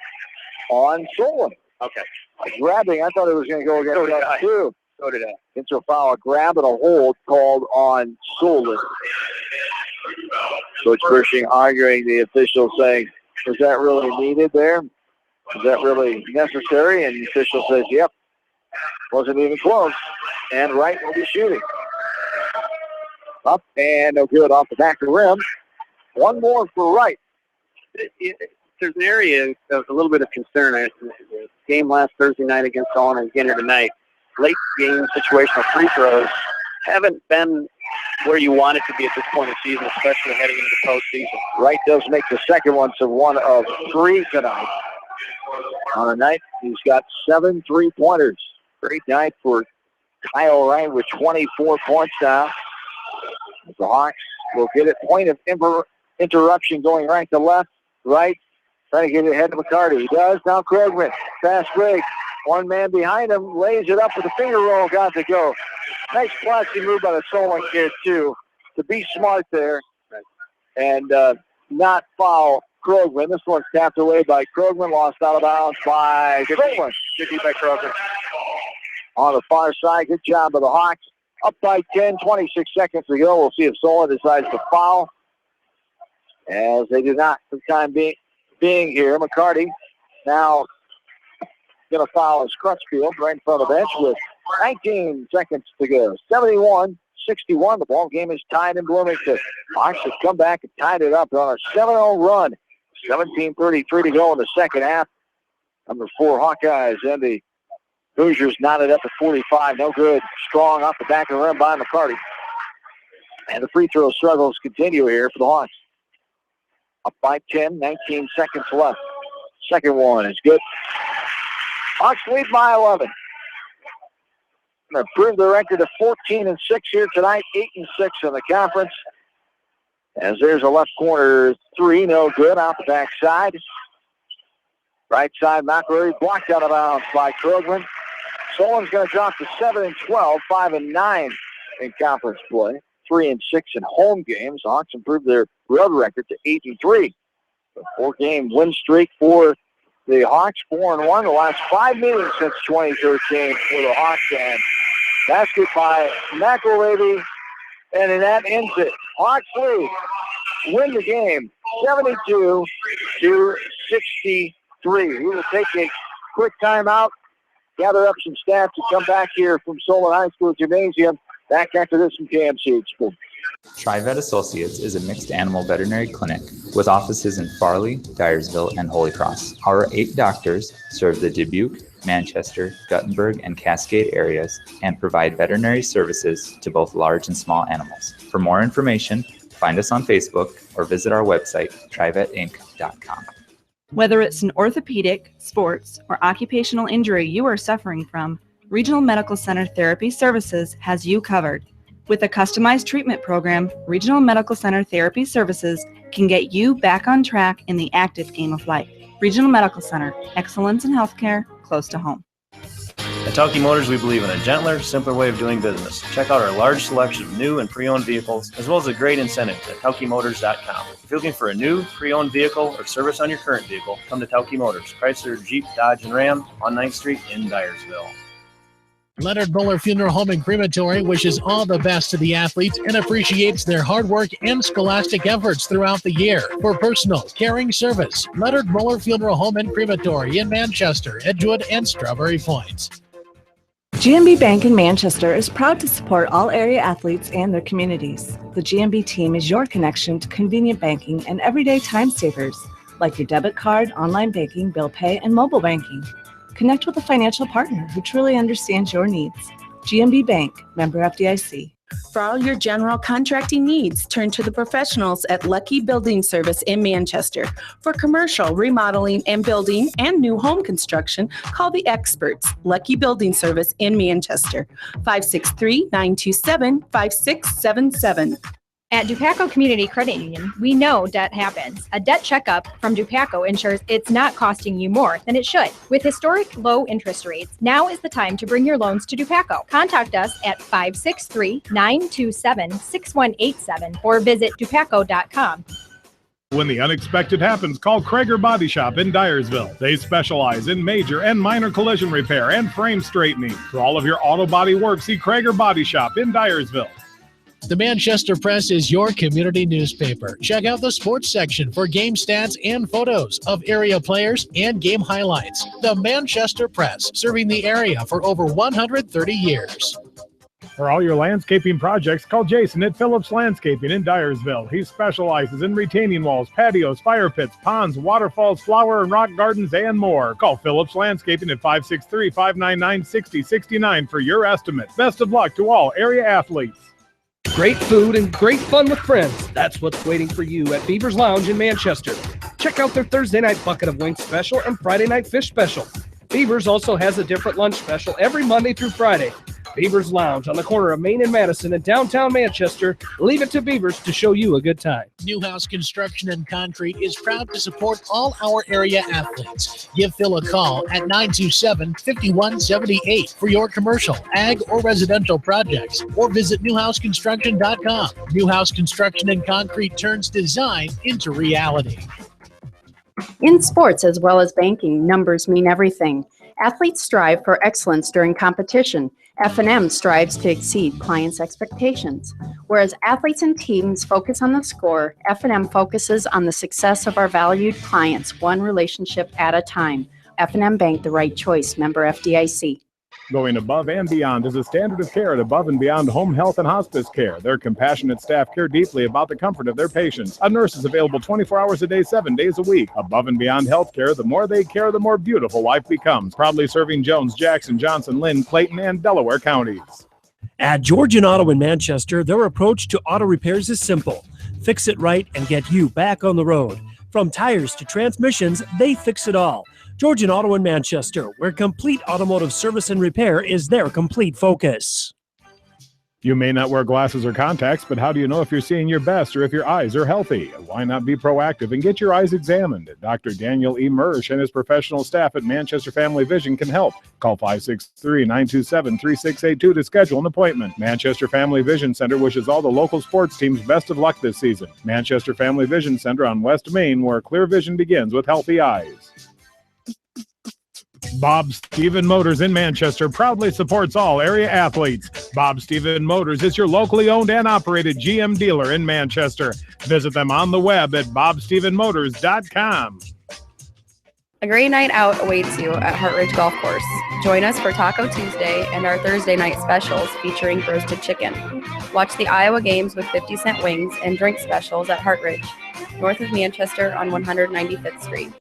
on Solon. Okay. Grabbing. I thought it was going to go against us too. So did I. Intentional foul, a grab and a hold called on Solon. Coach Pershing arguing the official, saying, was that really needed there? Is that really necessary? And the official says, yep. Wasn't even close. And Wright will be shooting. Up and no good off the back of the rim. One more for Wright. There's an area of a little bit of concern. The game last Thursday night against Solon and again here tonight. Late game situational free throws haven't been where you want it to be at this point in the season, especially heading into the postseason. Wright does make the second one, so 1 of 3 tonight. On the night, he's got 7 3-pointers. Great night for Kyle Wright with 24 points now. The Hawks will get it. Point of interruption going right to left. Right, trying to get it ahead to McCarty. He does. Now Krogman. Fast break. One man behind him. Lays it up with a finger roll. Got to go. Nice classy move by the Solon kid, too. To be smart there and not foul Krogman. This one's tapped away by Krogman. Lost out of bounds by Solon. Good deep by Krogman. On the far side, good job of the Hawks. Up by 10, 26 seconds to go. We'll see if Solon decides to foul. As they do not for the time being here. McCarty now going to foul his Crutchfield right in front of the bench with 19 seconds to go. 71-61. The ball game is tied in Bloomington. Hawks have come back and tied it up on a 7-0 run. 17:33 to go in the second half. Number 4 Hawkeyes and the Hoosiers knotted up at 45. No good. Strong off the back of the rim by McCarty. And the free throw struggles continue here for the Hawks. Up by 10, 19 seconds left. Second one is good. Hawks lead by 11. Going to improve the record to 14-6 here tonight, 8-6 in the conference. As there's a left corner 3, no good, off the backside. Right side, McElroy blocked out of bounds by Krogman. Solon's going to drop to 7-12, 5-9 in conference play. 3-6 in home games. The Hawks improved their road record to 8-3. A 4-game win streak for the Hawks, 4-1. The last 5 meetings since 2013 for the Hawks. And basket by McElravy, and that ends it. Hawks lead, win the game, 72-61. 63. We will take a quick timeout, gather up some stats, and come back here from Solon High School Gymnasium. Back after this from KMCH School. TriVet Associates is a mixed animal veterinary clinic with offices in Farley, Dyersville, and Holy Cross. Our 8 doctors serve the Dubuque, Manchester, Guttenberg, and Cascade areas and provide veterinary services to both large and small animals. For more information, find us on Facebook or visit our website, trivetinc.com. Whether it's an orthopedic, sports, or occupational injury you are suffering from, Regional Medical Center Therapy Services has you covered. With a customized treatment program, Regional Medical Center Therapy Services can get you back on track in the active game of life. Regional Medical Center, excellence in healthcare close to home. At Tauke Motors, we believe in a gentler, simpler way of doing business. Check out our large selection of new and pre-owned vehicles, as well as a great incentive at TaukeMotors.com. If you're looking for a new, pre-owned vehicle or service on your current vehicle, come to Tauke Motors, Chrysler, Jeep, Dodge, and Ram on 9th Street in Dyersville. Leonard Muller Funeral Home and Crematory wishes all the best to the athletes and appreciates their hard work and scholastic efforts throughout the year. For personal, caring service, Leonard Muller Funeral Home and Crematory in Manchester, Edgewood, and Strawberry Point. GMB Bank in Manchester is proud to support all area athletes and their communities. The GMB team is your connection to convenient banking and everyday time savers, like your debit card, online banking, bill pay, and mobile banking. Connect with a financial partner who truly understands your needs. GMB Bank, member FDIC. For all your general contracting needs, turn to the professionals at Lucky Building Service in Manchester. For commercial, remodeling, and building and new home construction, call the experts. Lucky Building Service in Manchester. 563-927-5677. At Dupaco Community Credit Union, we know debt happens. A debt checkup from Dupaco ensures it's not costing you more than it should. With historic low interest rates, now is the time to bring your loans to Dupaco. Contact us at 563-927-6187 or visit dupaco.com. When the unexpected happens, call Krager Body Shop in Dyersville. They specialize in major and minor collision repair and frame straightening. For all of your auto body work, see Krager Body Shop in Dyersville. The Manchester Press is your community newspaper. Check out the sports section for game stats and photos of area players and game highlights. The Manchester Press, serving the area for over 130 years. For all your landscaping projects, call Jason at Phillips Landscaping in Dyersville. He specializes in retaining walls, patios, fire pits, ponds, waterfalls, flower and rock gardens, and more. Call Phillips Landscaping at 563-599-6069 for your estimate. Best of luck to all area athletes. Great food and great fun with friends. That's what's waiting for you at Beaver's Lounge in Manchester. Check out their Thursday night bucket of wings special and Friday night fish special. Beaver's also has a different lunch special every Monday through Friday. Beaver's Lounge on the corner of Main and Madison in downtown Manchester. Leave it to Beaver's to show you a good time. Newhouse Construction and Concrete is proud to support all our area athletes. Give Phil a call at 927-5178 for your commercial, ag, or residential projects, or visit newhouseconstruction.com. Newhouse Construction and Concrete turns design into reality. In sports as well as banking, numbers mean everything. Athletes strive for excellence during competition. F&M strives to exceed clients' expectations. Whereas athletes and teams focus on the score, F&M focuses on the success of our valued clients, one relationship at a time. F&M Bank, the right choice, member FDIC. Going above and beyond is a standard of care at Above and Beyond Home Health and Hospice Care. Their compassionate staff care deeply about the comfort of their patients. A nurse is available 24 hours a day, 7 days a week. Above and Beyond Healthcare, the more they care, the more beautiful life becomes. Proudly serving Jones, Jackson, Johnson, Lynn, Clayton, and Delaware counties. At Georgian Auto in Manchester, their approach to auto repairs is simple. Fix it right and get you back on the road. From tires to transmissions, they fix it all. Georgian Auto in Manchester, where complete automotive service and repair is their complete focus. You may not wear glasses or contacts, but how do you know if you're seeing your best or if your eyes are healthy? Why not be proactive and get your eyes examined? Dr. Daniel E. Mersch and his professional staff at Manchester Family Vision can help. Call 563-927-3682 to schedule an appointment. Manchester Family Vision Center wishes all the local sports teams best of luck this season. Manchester Family Vision Center on West Main, where clear vision begins with healthy eyes. Bob Stephen Motors in Manchester proudly supports all area athletes. Bob Stephen Motors is your locally owned and operated GM dealer in Manchester. Visit them on the web at bobstephenmotors.com. A great night out awaits you at Hartridge Golf Course. Join us for Taco Tuesday and our Thursday night specials featuring roasted chicken. Watch the Iowa games with 50-cent wings and drink specials at Hartridge, north of Manchester on 195th Street.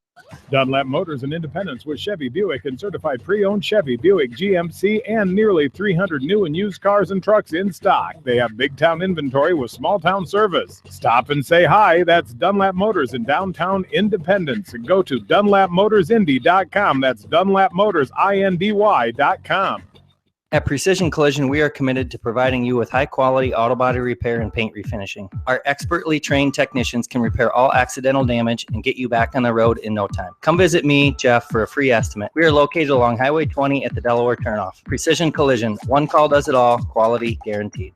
Dunlap Motors in Independence with Chevy, Buick, and certified pre-owned Chevy, Buick, GMC, and nearly 300 new and used cars and trucks in stock. They have big-town inventory with small-town service. Stop and say hi. That's Dunlap Motors in downtown Independence. And go to DunlapMotorsIndy.com. That's DunlapMotorsIndy.com. At Precision Collision, we are committed to providing you with high-quality auto body repair and paint refinishing. Our expertly trained technicians can repair all accidental damage and get you back on the road in no time. Come visit me, Jeff, for a free estimate. We are located along Highway 20 at the Delaware turnoff. Precision Collision, one call does it all, quality guaranteed.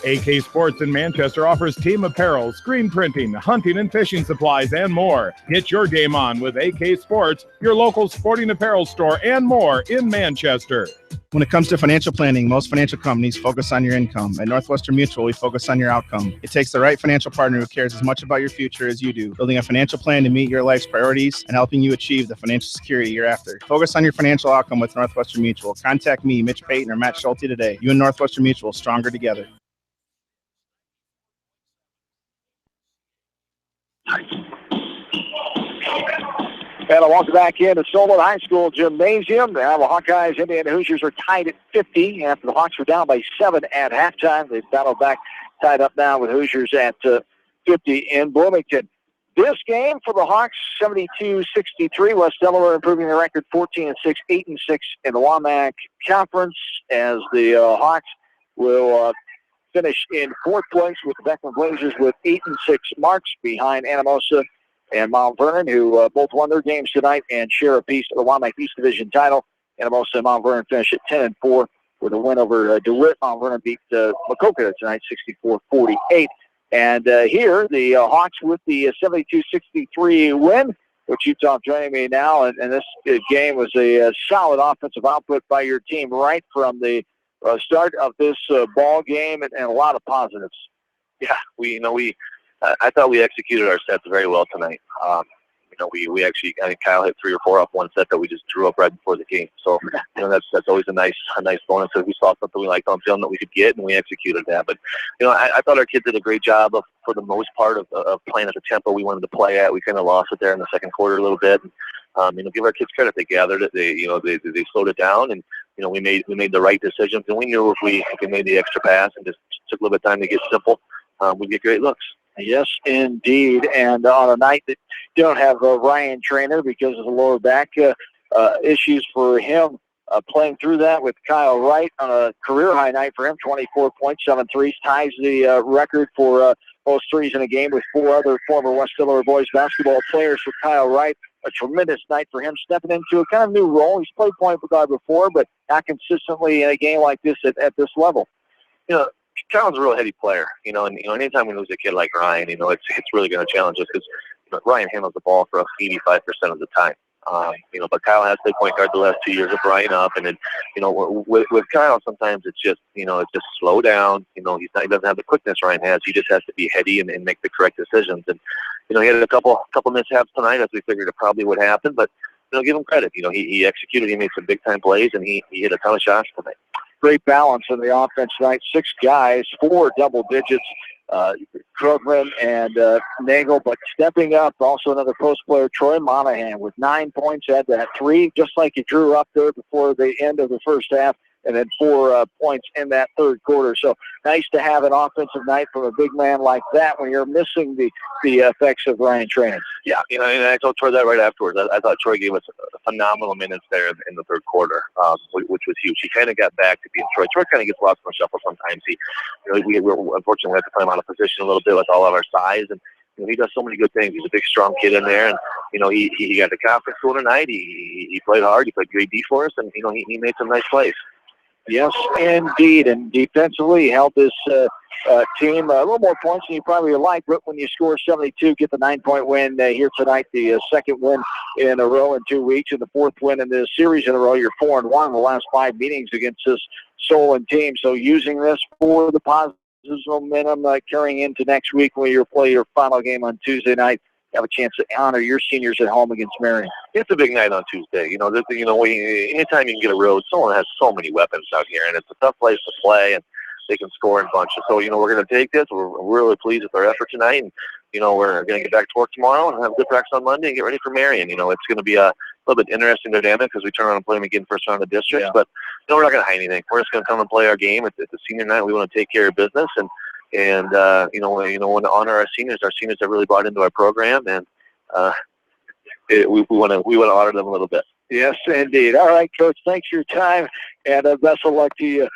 AK Sports in Manchester offers team apparel, screen printing, hunting and fishing supplies, and more. Get your game on with AK Sports, your local sporting apparel store, and more in Manchester. When it comes to financial planning, most financial companies focus on your income. At Northwestern Mutual, we focus on your outcome. It takes the right financial partner who cares as much about your future as you do, building a financial plan to meet your life's priorities and helping you achieve the financial security you're after. Focus on your financial outcome with Northwestern Mutual. Contact me, Mitch Payton, or Matt Schulte today. You and Northwestern Mutual, stronger together. And a walk back into Solon High School Gymnasium. The Hawkeyes, Indiana Hoosiers are tied at 50 after the Hawks were down by 7 at halftime. They've battled back, tied up now with Hoosiers at 50 in Bloomington. This game for the Hawks, 72-63. West Delaware improving their record 14-6, 8-6 in the WAMAC Conference, as the Hawks will finish in fourth place with the Beckman Blazers with 8-6 marks behind Anamosa and Mount Vernon, who both won their games tonight and share a piece of the WAMAC East Division title. Anamosa and Mount Vernon finish at 10-4 with a win over DeWitt. Mount Vernon beat Maquoketa tonight 64-48. And here, the Hawks with the 72-63 win, which Utah joining me now. And this game was a solid offensive output by your team right from the start of this ball game, and a lot of positives. Yeah, I thought we executed our sets very well tonight. We actually, I think Kyle hit 3 or 4 off one set that we just drew up right before the game. So, that's always a nice bonus. So we saw something we liked on film that we could get, and we executed that. But, I thought our kids did a great job for the most part of playing at the tempo we wanted to play at. We kind of lost it there in the second quarter a little bit. And, give our kids credit. They gathered it. They slowed it down, and we made the right decisions. And we knew if we made the extra pass and just took a little bit of time to get simple, we'd get great looks. Yes, indeed. And on a night that you don't have Ryan Trainer because of the lower back issues for him, playing through that with Kyle Wright on a career-high night for him, 24 points, 7 threes, ties the record for most threes in a game with 4 other former West Delaware boys basketball players. For Kyle Wright, a tremendous night for him, stepping into a kind of new role. He's played point guard before, but not consistently in a game like this at this level. Kyle's a real heady player, and anytime we lose a kid like Ryan, it's really going to challenge us because Ryan handles the ball for us 85% of the time. But Kyle has played point guard the last 2 years of Ryan up, and then, with Kyle, sometimes it's just, it's just slow down. He doesn't have the quickness Ryan has. He just has to be heady and make the correct decisions. And, he had a couple mishaps tonight, as we figured it probably would happen, but, give him credit. He executed. He made some big-time plays, and he hit a ton of shots tonight. Great balance in the offense tonight. 6 guys, 4 double digits, Krugman and Nagel, but stepping up, also another post player, Troy Monahan, with 9 points, had that 3, just like he drew up there before the end of the first half, and then 4 points in that third quarter. So nice to have an offensive night from a big man like that when you're missing the effects of Ryan Trainer. Yeah, and I told Troy that right afterwards. I thought Troy gave us phenomenal minutes there in the third quarter, which was huge. He kind of got back to being Troy. Troy kind of gets lost in the shuffle sometimes. We're unfortunately we have to play him out of position a little bit with all of our size, and he does so many good things. He's a big, strong kid in there, and he got the confidence school tonight. He played hard. He played great D for us, and he made some nice plays. Yes, indeed. And defensively, he held this team a little more points than you probably would like, but when you score 72, get the 9-point win here tonight, the second win in a row in 2 weeks, and the 4th win in this series in a row. You're 4-1 in the last 5 meetings against this Solon team. So using this for the positive momentum carrying into next week when you play your final game on Tuesday night have a chance to honor your seniors at home against Marion. It's a big night on Tuesday. Anytime you can get a road, Solon has so many weapons out here, and it's a tough place to play, and they can score in bunches. So, we're going to take this. We're really pleased with our effort tonight, and, we're going to get back to work tomorrow and have a good practice on Monday and get ready for Marion. It's going to be a little bit interesting dynamic because we turn around and play them again first round of the districts, but we're not going to hide anything. We're just going to come and play our game. It's a senior night. We want to take care of business, and we want to honor our seniors. Our seniors have really bought into our program, and we want to honor them a little bit. Yes, indeed. All right, Coach, thanks for your time, and best of luck to you.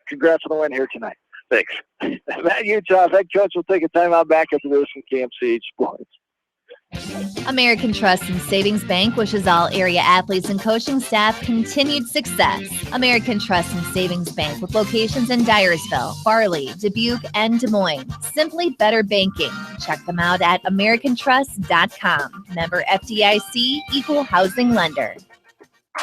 Congrats on the win here tonight. Thanks. Matt Utah, head coach, will take a timeout back after this from Camp Siege Sports. American Trust and Savings Bank wishes all area athletes and coaching staff continued success. American Trust and Savings Bank with locations in Dyersville, Farley, Dubuque, and Des Moines. Simply better banking. Check them out at americantrust.com. Member FDIC, equal housing lender.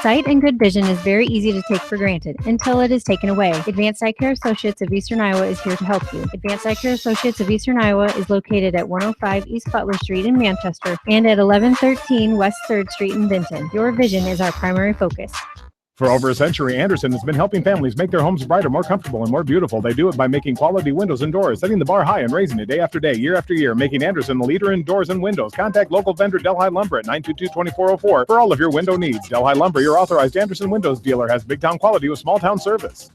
Sight and good vision is very easy to take for granted until it is taken away. Advanced Eye Care Associates of Eastern Iowa is here to help you. Advanced Eye Care Associates of Eastern Iowa is located at 105 East Butler Street in Manchester and at 1113 West 3rd Street in Vinton. Your vision is our primary focus. For over a century, Anderson has been helping families make their homes brighter, more comfortable, and more beautiful. They do it by making quality windows and doors, setting the bar high and raising it day after day, year after year, making Anderson the leader in doors and windows. Contact local vendor Delhi Lumber at 922-2404 for all of your window needs. Delhi Lumber, your authorized Anderson Windows dealer, has big town quality with small town service.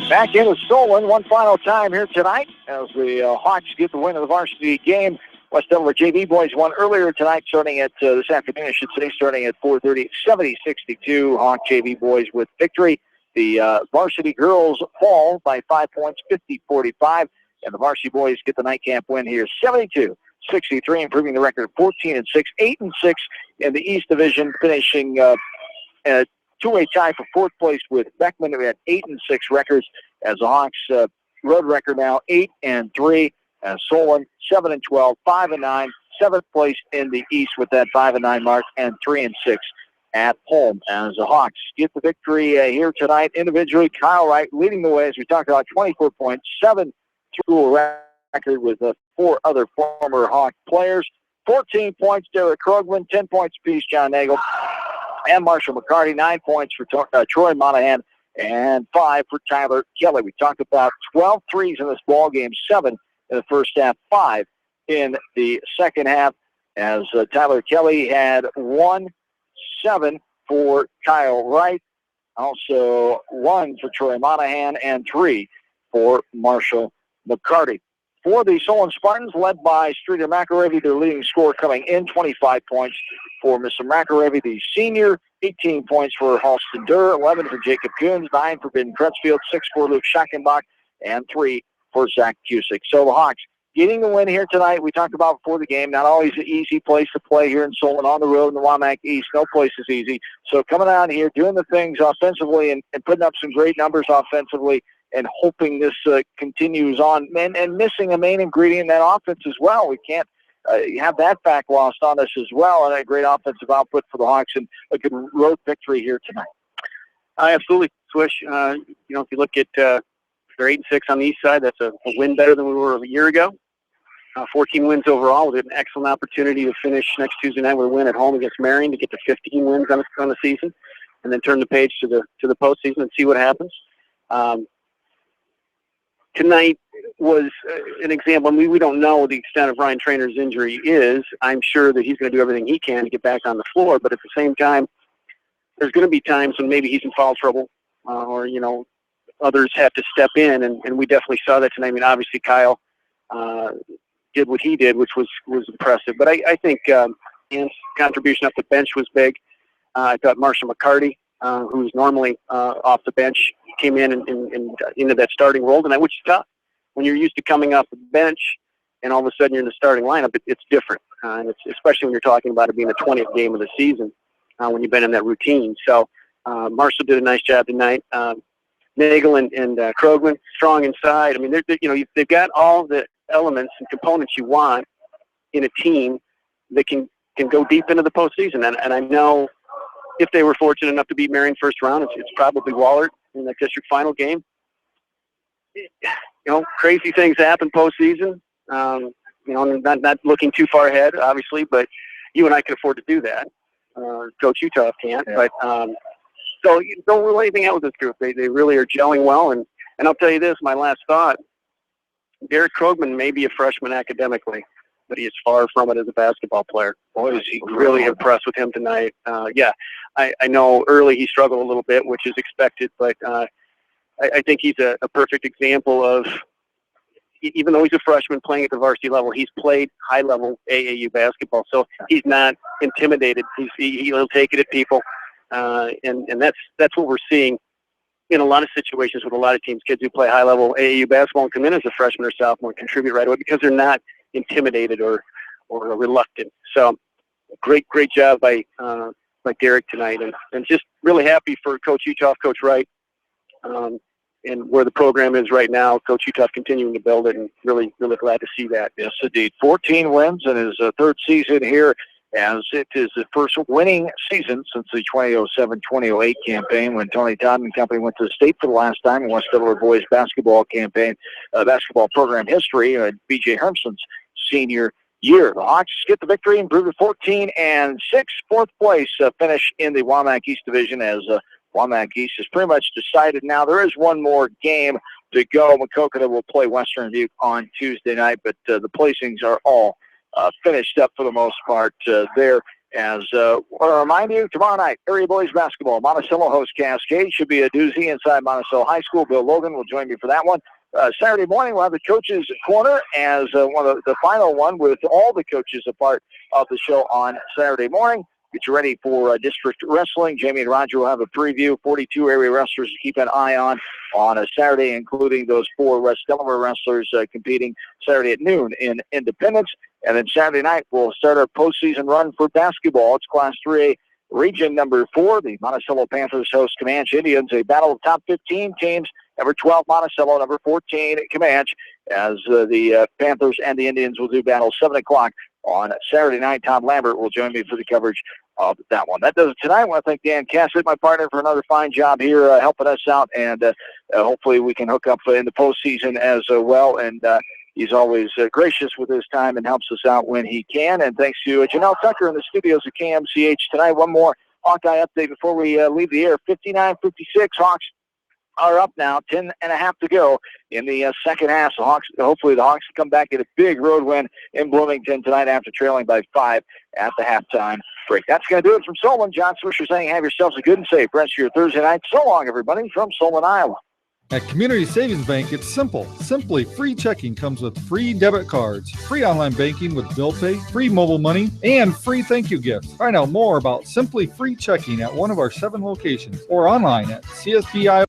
Back into Solon one final time here tonight as the Hawks get the win of the varsity game. West Delaware JV boys won earlier tonight, starting at this afternoon, I should say, starting at 4:30, 70-62. Hawk JV boys with victory. The varsity girls fall by 5 points, 50-45, and the varsity boys get the nightcap win here, 72-63, improving the record of 14-6, 8-6 in the East Division, finishing at two-way tie for fourth place with Beckman. We had 8-6 records as the Hawks road record now 8-3. Solon 7-12, 5-9, seventh place in the East with that 5-9 mark, and 3-6 at home as the Hawks get the victory here tonight. Individually, Kyle Wright leading the way as we talked about, 24 points, 7 school record with 4 other former Hawk players. 14 points, Derek Krogman, 10 points apiece, John Nagel and Marshall McCarty, 9 points for Troy Monahan, and 5 for Tyler Kelly. We talked about 12 threes in this ball game, 7 in the first half, 5 in the second half, as Tyler Kelly had 1-7 for Kyle Wright, also 1 for Troy Monahan, and 3 for Marshall McCarty. For the Solon Spartans, led by Streeter McElravy, their leading scorer coming in, 25 points for Mr. McElravy, the senior, 18 points for Halston Durr, 11 for Jacob Coons, 9 for Ben Crutchfield, 6 for Luke Schackenbach, and 3 for Zach Cusick. So the Hawks getting the win here tonight. We talked about before the game, not always an easy place to play here in Solon, on the road in the Wamak East. No place is easy. So coming out here, doing the things offensively and putting up some great numbers offensively, and hoping this continues on, and missing a main ingredient in that offense as well. We can't have that fact lost on us as well, and a great offensive output for the Hawks, and a good road victory here tonight. Absolutely, Swish. If you look at they're 8-6 on the east side, that's a win better than we were a year ago. 14 wins overall. We had an excellent opportunity to finish next Tuesday night with a win at home against Marion to get to 15 wins on the season, and then turn the page to the postseason and see what happens. Tonight was an example. I mean, we don't know the extent of Ryan Trainor's injury is. I'm sure that he's going to do everything he can to get back on the floor, but at the same time, there's going to be times when maybe he's in foul trouble or, others have to step in, and we definitely saw that tonight. I mean, obviously Kyle did what he did, which was impressive. But I think his contribution off the bench was big. I thought Marshall McCarty, who's normally off the bench, came in and into that starting role tonight, which is tough. When you're used to coming off the bench and all of a sudden you're in the starting lineup, it's different. And it's especially when you're talking about it being the 20th game of the season when you've been in that routine. So Marshall did a nice job tonight. Nagel and Krogman, strong inside. I mean, they've got all the elements and components you want in a team that can go deep into the postseason. And I know if they were fortunate enough to beat Marion first round, it's probably Wahlert in that district final game. crazy things happen postseason. Not looking too far ahead, obviously, but you and I can afford to do that. Coach Utah can't. Yeah. But so you don't rule anything out with this group. They really are gelling well. And I'll tell you this, my last thought, Derek Krogman may be a freshman academically, but he is far from it as a basketball player. Boy, is he really impressed with him tonight. I know early he struggled a little bit, which is expected, but I think he's a perfect example of, even though he's a freshman playing at the varsity level, he's played high-level AAU basketball, so he's not intimidated. He'll take it at people, and that's what we're seeing in a lot of situations with a lot of teams. Kids who play high-level AAU basketball and come in as a freshman or sophomore and contribute right away because they're not intimidated or reluctant. So great job by Derek tonight, and just really happy for Coach Uthoff, Coach Wright, and where the program is right now. Coach Uthoff continuing to build it, and really glad to see that. Yes, indeed. 14 wins in his third season here, as it is the first winning season since the 2007-2008 campaign when Tony Todd and company went to the state for the last time in West Delaware boys basketball program history. B.J. Hermson's senior year. The Hawks get the victory, improved to 14-6, fourth place finish in the WAMAC East Division, as WAMAC East is pretty much decided now. There is one more game to go. Maquoketa will play Western Dubuque on Tuesday night, but the placings are all finished up for the most part there. As I want to remind you, tomorrow night, area boys basketball. Monticello hosts Cascade. Should be a doozy inside Monticello High School. Bill Logan will join me for that one. Saturday morning, we'll have the Coaches Corner as one of the final one with all the coaches a part of the show on Saturday morning. Get you ready for district wrestling. Jamie and Roger will have a preview. 42 area wrestlers to keep an eye on a Saturday, including those 4 West Delaware wrestlers competing Saturday at noon in Independence. And then Saturday night, we'll start our postseason run for basketball. It's Class 3A Region number 4. The Monticello Panthers host Comanche Indians, a battle of top 15 teams. Number 12, Monticello. Number 14, Comanche. As the Panthers and the Indians will do battle 7 o'clock on Saturday night. Todd Lambert will join me for the coverage of that one. That does it tonight. I want to thank Dan Cassett, my partner, for another fine job here helping us out, and hopefully we can hook up in the postseason as well. And he's always gracious with his time and helps us out when he can. And thanks to Janelle Tucker in the studios at KMCH tonight. One more Hawkeye update before we leave the air. 59-56, Hawks are up now, 10.5 to go in the second half. So hopefully the Hawks come back, get a big road win in Bloomington tonight after trailing by 5 at the halftime break. That's going to do it from Solon. John Swisher saying have yourselves a good and safe rest of your Thursday night. So long, everybody, from Solon, Iowa. At Community Savings Bank, it's simple. Simply free checking comes with free debit cards, free online banking with bill pay, free mobile money, and free thank you gifts. Find out more about Simply Free Checking at one of our 7 locations or online at CSBI.